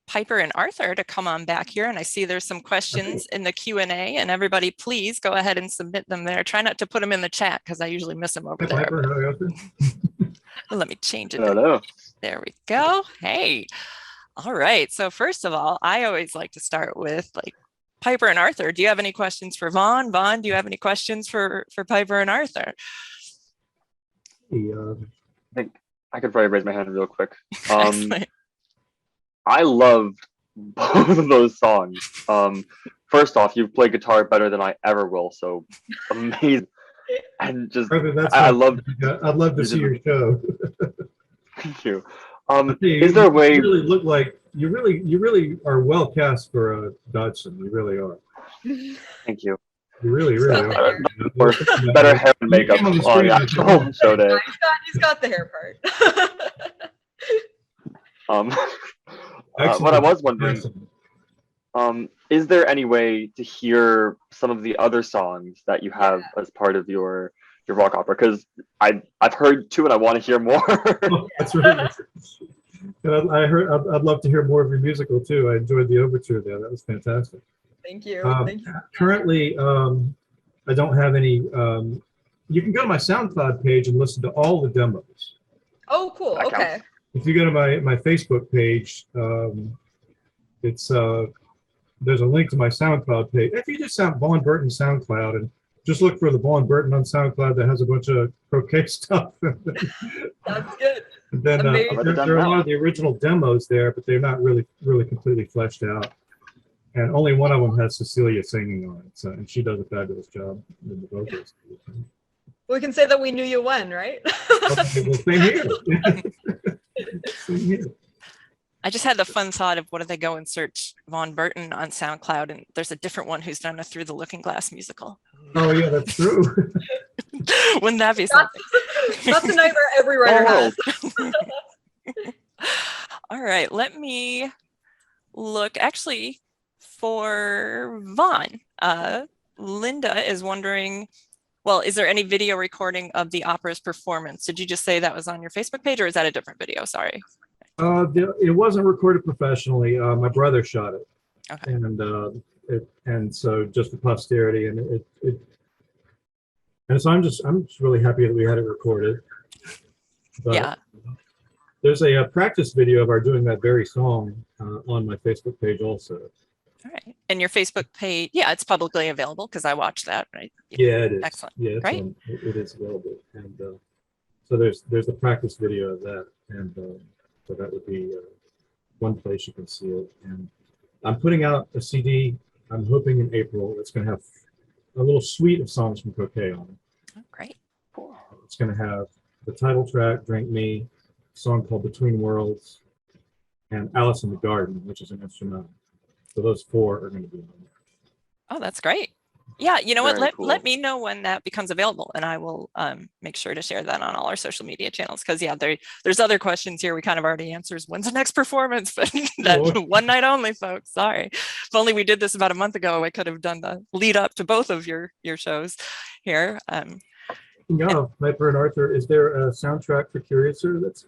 Piper and Arthur to come on back here, and I see there's some questions in the Q&A, and everybody please go ahead and submit them there. Try not to put them in the chat because I usually miss them over there. Piper, hi, Arthur. Let me change it. Hello. There we go. Hey. All right. So first of all, I always like to start with like Piper and Arthur. Do you have any questions for Vaughan? Vaughan, do you have any questions for Piper and Arthur? I think I could probably raise my hand real quick. Excellent. I loved both of those songs. First off, you play guitar better than I ever will, so amazing. And just Arthur, I love. I'd love to see your show. Thank you. Is there a way? You really look like you really are well cast for Dodgson. You really are. Thank you. You really are. Or better hair and makeup on the actual show day. He's got the hair part. What I was wondering, is there any way to hear some of the other songs that you have as part of your rock opera? Because I've heard two and I want to hear more. That's right. And I'd love to hear more of your musical too. I enjoyed the overture there. That was fantastic. Thank you. Thank you. Currently, I don't have any. You can go to my SoundCloud page and listen to all the demos. Oh, cool. That Okay. counts. If you go to my Facebook page, it's there's a link to my SoundCloud page. If you just Vaughan Burton SoundCloud and just look for the Vaughan Burton on SoundCloud that has a bunch of Croquet stuff. That's good. And then there are a lot of the original demos there, but they're not really completely fleshed out. And only one of them has Cecilia singing on it, so, and she does a fabulous job in the vocals. We can say that we knew you when, right? Okay, well, same here. Same here. I just had the fun thought of what if they go and search Vaughan Burton on SoundCloud, and there's a different one who's done a Through the Looking Glass musical. Oh yeah, that's true. Wouldn't that be something? That's a nightmare every writer has. All right, let me look actually for Vaughan. Linda is wondering, well, is there any video recording of the opera's performance? Did you just say that was on your Facebook page, or is that a different video? Sorry. It wasn't recorded professionally. My brother shot it. Okay. And so just for posterity, and so I'm just really happy that we had it recorded. But Yeah. There's a practice video of our doing that very song on my Facebook page also. All right. And your Facebook page, yeah, it's publicly available because I watched that, right? Yeah, it is. Excellent. Yeah, Great. It is available, and so there's a practice video of that, and so that would be one place you can see it. And I'm putting out a CD. I'm hoping in April. It's going to have a little suite of songs from Croquet on it. Oh, great. It's going to have the title track, "Drink Me," a song called "Between Worlds," and "Alice in the Garden," which is an instrumental. So those four are going to be on there. Oh, that's great. Yeah, you know what? Very cool. Let me know when that becomes available, and I will make sure to share that on all our social media channels. Because yeah, there's other questions here we kind of already answered. When's the next performance? But that one night only, folks. Sorry. If only we did this about a month ago, I could have done the lead up to both of your shows here. Yeah, Piper and Arthur, is there a soundtrack for Curiouser that's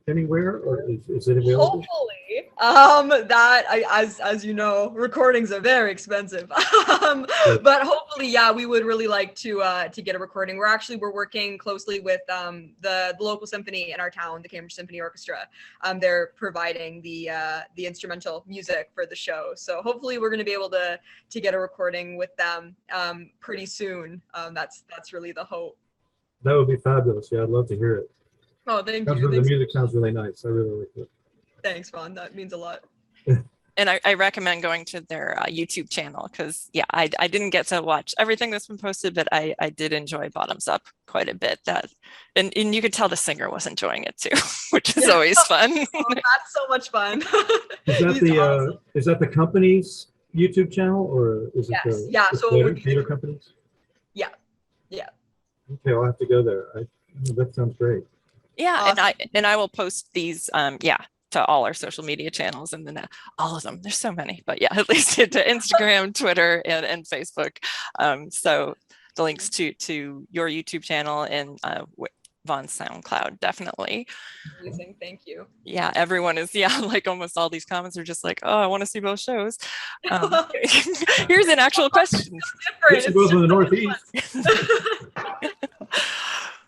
anywhere, or is it available? Hopefully, as you know, recordings are very expensive. But hopefully, yeah, we would really like to get a recording. We're working closely with the local symphony in our town, the Cambridge Symphony Orchestra. They're providing the instrumental music for the show. So hopefully, we're going to be able to get a recording with them pretty soon. That's really the hope. That would be fabulous. Yeah, I'd love to hear it. Oh, thank The you. music sounds really nice. I really like it. Thanks, Vaughn. That means a lot. And I recommend going to their YouTube channel because, yeah, I didn't get to watch everything that's been posted, but I did enjoy Bottoms Up quite a bit. And you could tell the singer was enjoying it too, which is always fun. Oh, that's so much fun. Is that the company's YouTube channel, or is it the so it would be theater companies? Yeah. Okay, I'll have to go there. That sounds great. Yeah, Awesome. and I will post these to all our social media channels, and then all of them. There's so many, but yeah, at least to Instagram, Twitter, and Facebook. So the links to your YouTube channel and Vaughan's SoundCloud, definitely. Amazing, thank you. Yeah, everyone is, like almost all these comments are just like, oh, I want to see both shows. Here's an actual question. This goes in the Northeast.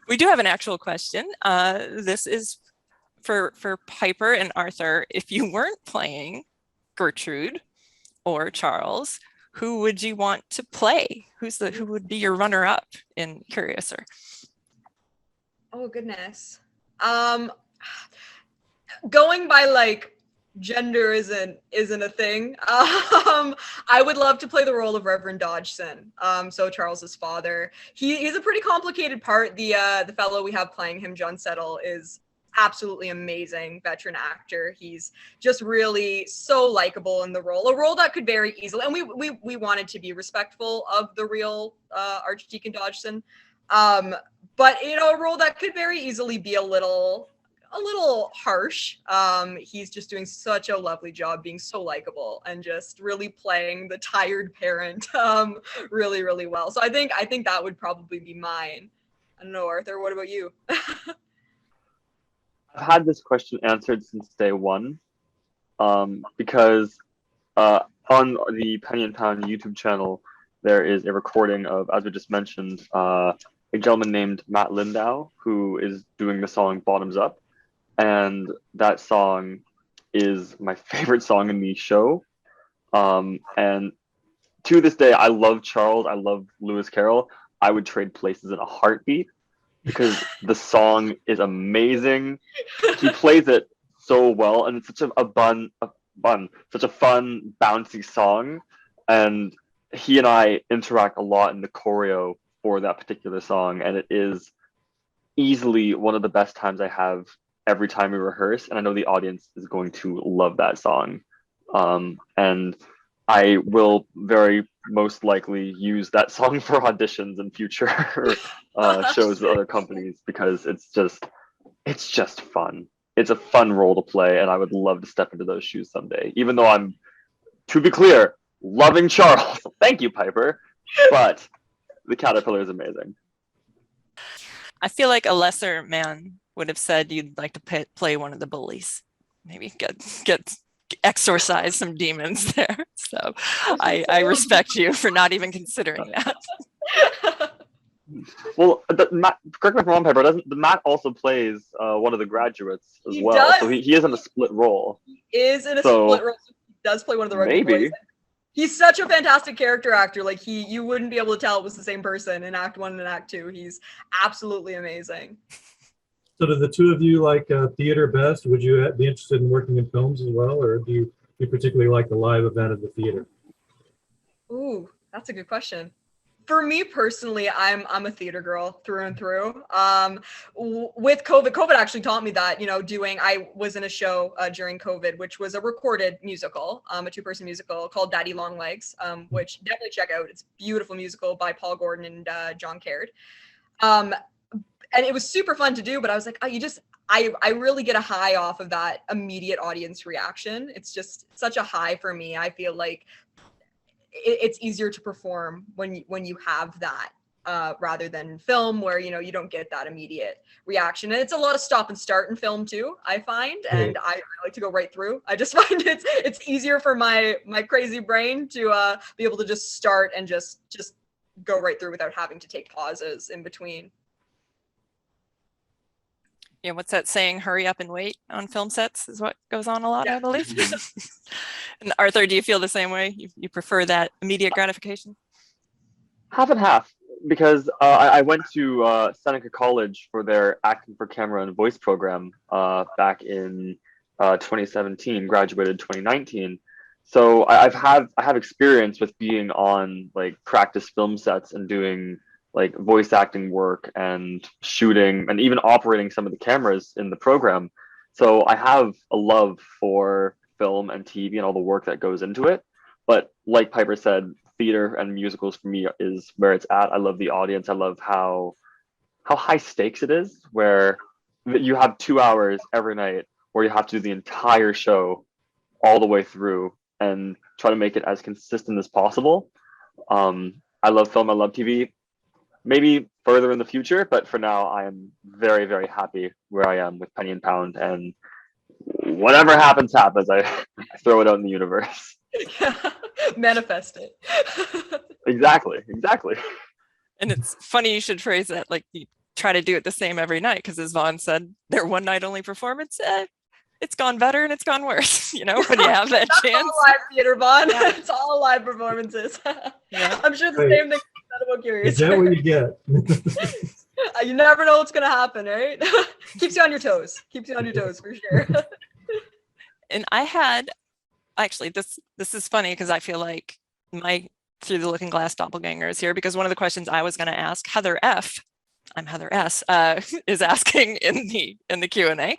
We do have an actual question. This is for Piper and Arthur. If you weren't playing Gertrude or Charles, who would you want to play? Who would be your runner-up in Curiouser? Oh goodness. Going by like gender isn't a thing. I would love to play the role of Reverend Dodgson. So Charles's father. He's a pretty complicated part. The fellow we have playing him, John Settle, is absolutely amazing veteran actor. He's just really so likable in the role. A role that could very easily, and we wanted to be respectful of the real Archdeacon Dodgson. But a role that could very easily be a little harsh. He's just doing such a lovely job being so likable and just really playing the tired parent really, really well. So I think that would probably be mine. I don't know, Arthur, what about you? I've had this question answered since day one, because on the Penny and Pound YouTube channel, there is a recording of, as we just mentioned, a gentleman named Matt Lindau, who is doing the song Bottoms Up. And that song is my favorite song in the show. And to this day, I love Charles. I love Lewis Carroll. I would trade places in a heartbeat because the song is amazing. He plays it so well, and it's such such a fun, bouncy song. And he and I interact a lot in the choreo for that particular song, and it is easily one of the best times I have every time we rehearse, and I know the audience is going to love that song. And I will very most likely use that song for auditions in future shows with other companies because it's just fun. It's a fun role to play, and I would love to step into those shoes someday, even though I'm, to be clear, loving Charles. Thank you, Piper. But the Caterpillar is amazing. I feel like a lesser man would have said you'd like to play one of the bullies, maybe get exorcise some demons there. So I respect you for not even considering that. Well, Matt, correct me if I'm wrong, Piper, the Matt also plays one of the graduates as well. Does. So he is in a split role. He is in a split role. So he does play one of the regular boys. He's such a fantastic character actor. Like you wouldn't be able to tell it was the same person in Act 1 and Act 2. He's absolutely amazing. So do the two of you like theater best? Would you be interested in working in films as well, or do you particularly like the live event of the theater? Ooh, that's a good question. For me personally, I'm a theater girl through and through. With COVID actually taught me that, I was in a show during COVID, which was a recorded musical, a 2-person musical called Daddy Long Legs, which definitely check out. It's a beautiful musical by Paul Gordon and John Caird. And it was super fun to do, but I was like, I really get a high off of that immediate audience reaction. It's just such a high for me. I feel like it's easier to perform when you have that rather than film where, you don't get that immediate reaction. And it's a lot of stop and start in film too, I find. And I like to go right through. I just find it's easier for my crazy brain to be able to just start and just go right through without having to take pauses in between. Yeah, what's that saying? Hurry up and wait on film sets is what goes on a lot, I believe. And Arthur, do you feel the same way? You prefer that immediate gratification? Half and half, because I went to Seneca College for their acting for camera and voice program back in 2017, graduated 2019. So I have experience with being on like practice film sets and doing like voice acting work and shooting and even operating some of the cameras in the program. So I have a love for film and TV and all the work that goes into it. But like Piper said, theater and musicals for me is where it's at. I love the audience. I love how high stakes it is, where you have 2 hours every night where you have to do the entire show all the way through and try to make it as consistent as possible. I love film, I love TV. Maybe further in the future, but for now, I am very, very happy where I am with Penny and Pound. And whatever happens, happens. I throw it out in the universe. Manifest it. Exactly, exactly. And it's funny you should phrase that, like you try to do it the same every night, because as Vaughan said, their one night only performance, it's gone better and it's gone worse, you know, when you have that That's chance. all live theater, Vaughan. Yeah. It's all live performances. Yeah. I'm sure the Right. same thing about Curious. Is that what you get? You never know what's gonna happen, right? Keeps you on your toes. Keeps you on your toes for sure. And I had, actually, this is funny because I feel like my Through the Looking Glass doppelganger is here, because one of the questions I was going to ask Heather F, I'm Heather S, is asking in the Q&A.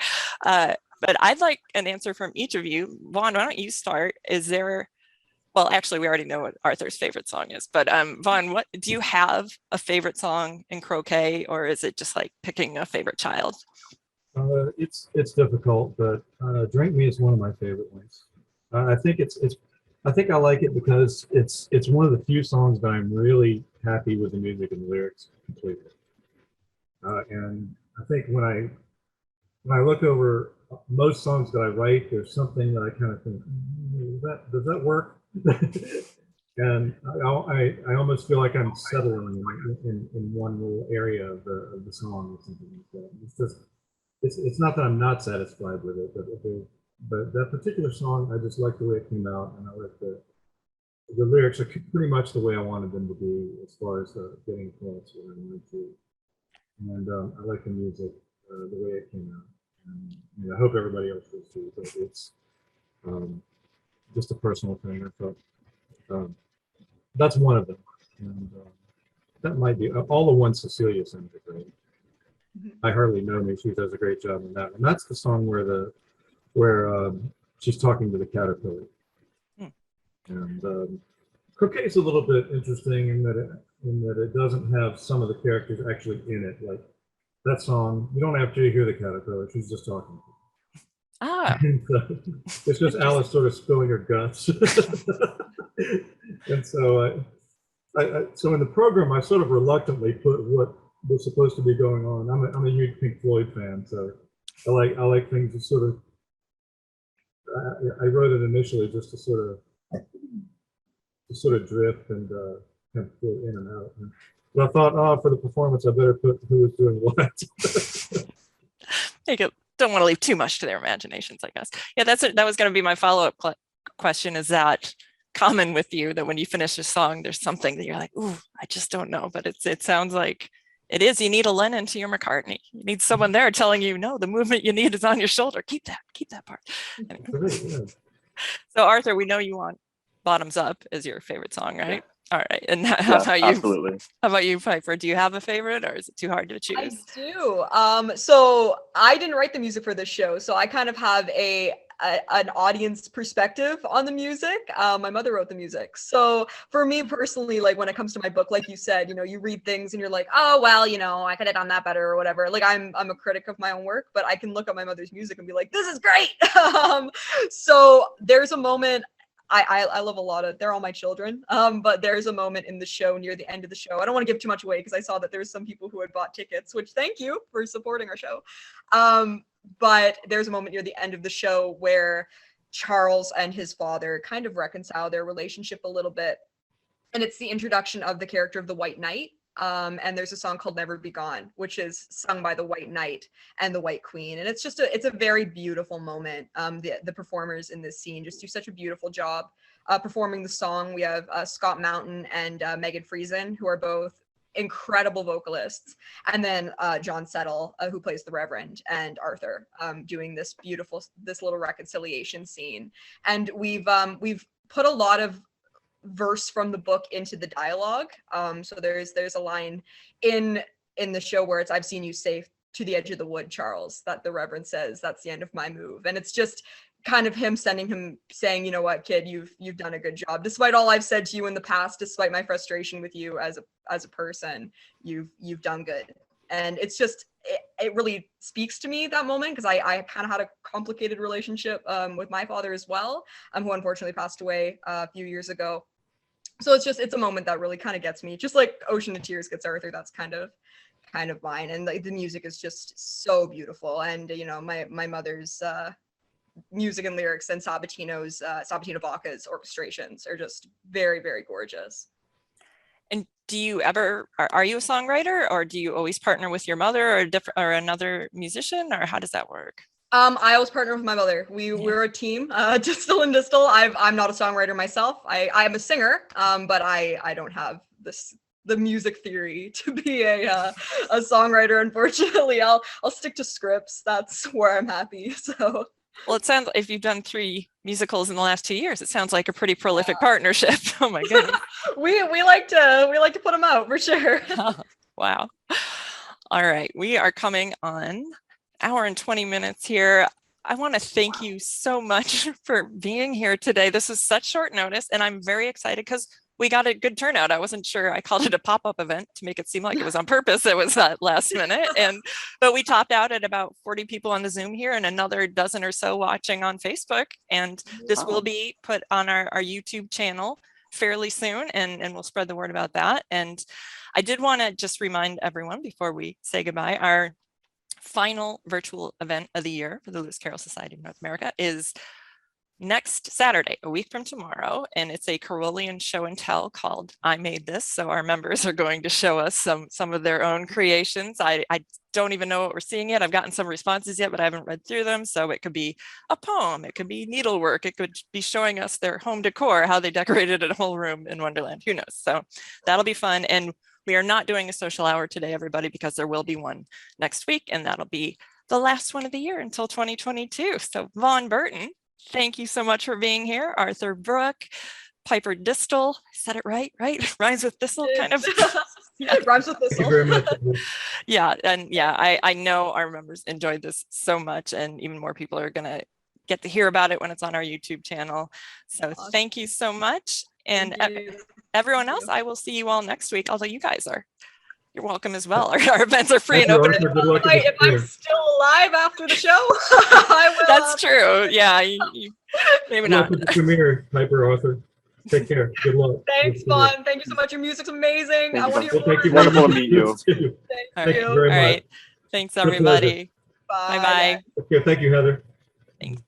But I'd like an answer from each of you. Vaughan, why don't you start? Is there, well, actually, we already know what Arthur's favorite song is, but Vaughan, what do you have a favorite song in Croquet, or is it just like picking a favorite child? It's difficult, but Drink Me is one of my favorite ones. I think I think I like it because it's one of the few songs that I'm really happy with the music and the lyrics completely. And I think when I look over most songs that I write, there's something that I kind of think, does that work? And I almost feel like I'm settling in one little area of the song or something like that. It's just it's not that I'm not satisfied with it, but that particular song, I just like the way it came out, and I like the lyrics are pretty much the way I wanted them to be as far as getting across what I wanted to. And I like the music, the way it came out. And I hope everybody else does too, but it's just a personal thing. I thought that's one of them. And that might be all the ones Cecilia sent are great. I Hardly Know Me, she does a great job in that. And that's the song where she's talking to the caterpillar. And Croquet is a little bit interesting in that it doesn't have some of the characters actually in it. Like that song, you don't have to hear the caterpillar; she's just talking. Ah, And so it's just Alice sort of spilling her guts. And so so in the program, I sort of reluctantly put what was supposed to be going on. I'm a huge Pink Floyd fan, so I like things to sort of. I wrote it initially just to sort of drift and kind of float in and out. But I thought, for the performance, I better put who was doing what. don't want to leave too much to their imaginations, I guess. Yeah, that was going to be my follow-up question. Is that common with you, that when you finish a song, there's something that you're like, ooh, I just don't know, but it sounds like it is. You need a Lennon to your McCartney. You need someone there telling you, no, the movement you need is on your shoulder. Keep that part. Anyway. Great, yeah. So Arthur, we know you want Bottoms Up as your favorite song, right? Yeah. All right. And how Yeah, about you? absolutely. How about you, Piper? Do you have a favorite, or is it too hard to choose? I do. So I didn't write the music for this show, so I kind of have an audience perspective on the music. My mother wrote the music. So for me personally, like when it comes to my book, like you said, you read things and you're like, oh, well, I could have done that better or whatever. Like I'm a critic of my own work, but I can look at my mother's music and be like, this is great. So there's a moment, I love a lot of, they're all my children. But there's a moment in the show near the end of the show. I don't want to give too much away because I saw that there's some people who had bought tickets, which thank you for supporting our show. But there's a moment near the end of the show where Charles and his father kind of reconcile their relationship a little bit. And it's the introduction of the character of the White Knight. And there's a song called Never Be Gone, which is sung by the White Knight and the White Queen. And it's just it's a very beautiful moment. The performers in this scene just do such a beautiful job performing the song. We have Scott Mountain and Megan Friesen, who are both incredible vocalists, and then John Settle, who plays the Reverend, and Arthur doing this little reconciliation scene. And we've put a lot of verse from the book into the dialogue. So there's a line in the show where it's, "I've seen you safe to the edge of the wood, Charles," that the Reverend says, "That's the end of my move." And it's just kind of him saying, "You know what, kid, you've done a good job. Despite all I've said to you in the past, despite my frustration with you as a person, you've done good." And it's just, it really speaks to me, that moment, because I kind of had a complicated relationship with my father as well, who unfortunately passed away a few years ago. So it's a moment that really kind of gets me, just like Ocean of Tears gets Arthur. That's kind of mine. And like the music is just so beautiful. And you know, my mother's music and lyrics and Sabatino Vaca's orchestrations are just very, very gorgeous. And do you ever, are you a songwriter, or do you always partner with your mother or another musician, or how does that work? I always partner with my mother. We're a team, Distel and Distel. I'm not a songwriter myself. I am a singer, but I don't have the music theory to be a songwriter. Unfortunately, I'll stick to scripts. That's where I'm happy. So. Well, it sounds, if you've done 3 musicals in the last 2 years, it sounds like a pretty prolific partnership. Oh my goodness. we like to put them out for sure. Oh, wow. All right, we are coming on hour and 20 minutes here. I want to thank you so much for being here today. This is such short notice, and I'm very excited because we got a good turnout. I wasn't sure. I called it a pop-up event to make it seem like it was on purpose. It was last minute, but we topped out at about 40 people on the Zoom here, and another dozen or so watching on Facebook. And this will be put on our YouTube channel fairly soon, and we'll spread the word about that. And I did want to just remind everyone before we say goodbye, our final virtual event of the year for the Lewis Carroll Society of North America is next Saturday, a week from tomorrow, and it's a Carrollian show and tell called I Made This. So our members are going to show us some of their own creations. I don't even know what we're seeing yet. I've gotten some responses yet, but I haven't read through them. So it could be a poem, it could be needlework, it could be showing us their home decor, how they decorated a whole room in Wonderland, who knows. So that'll be fun. And we are not doing a social hour today, everybody, because there will be one next week, and that'll be the last one of the year until 2022. So Vaughan Burton, thank you so much for being here. Arthur Brook, Piper Distel, I said it right? Rhymes with thistle, kind of. Yeah, it rhymes with thistle. Thank you very much. Yeah, and yeah, I know our members enjoyed this so much, and even more people are gonna get to hear about it when it's on our YouTube channel. So Awesome. Thank you so much. And everyone else, I will see you all next week, although you guys you're welcome as well. Our events are free and open. If I'm still alive after the show, I will. That's true. Yeah, you maybe not. Welcome to the premiere, Piper, Arthur. Take care. Good luck. Thanks, Vaughan. Thank you so much. Your music's amazing. I want to hear more. Thank you. Wonderful to meet you. Thank you very much. All right. Thanks, everybody. Bye. Bye-bye. Okay, thank you, Heather. Thanks.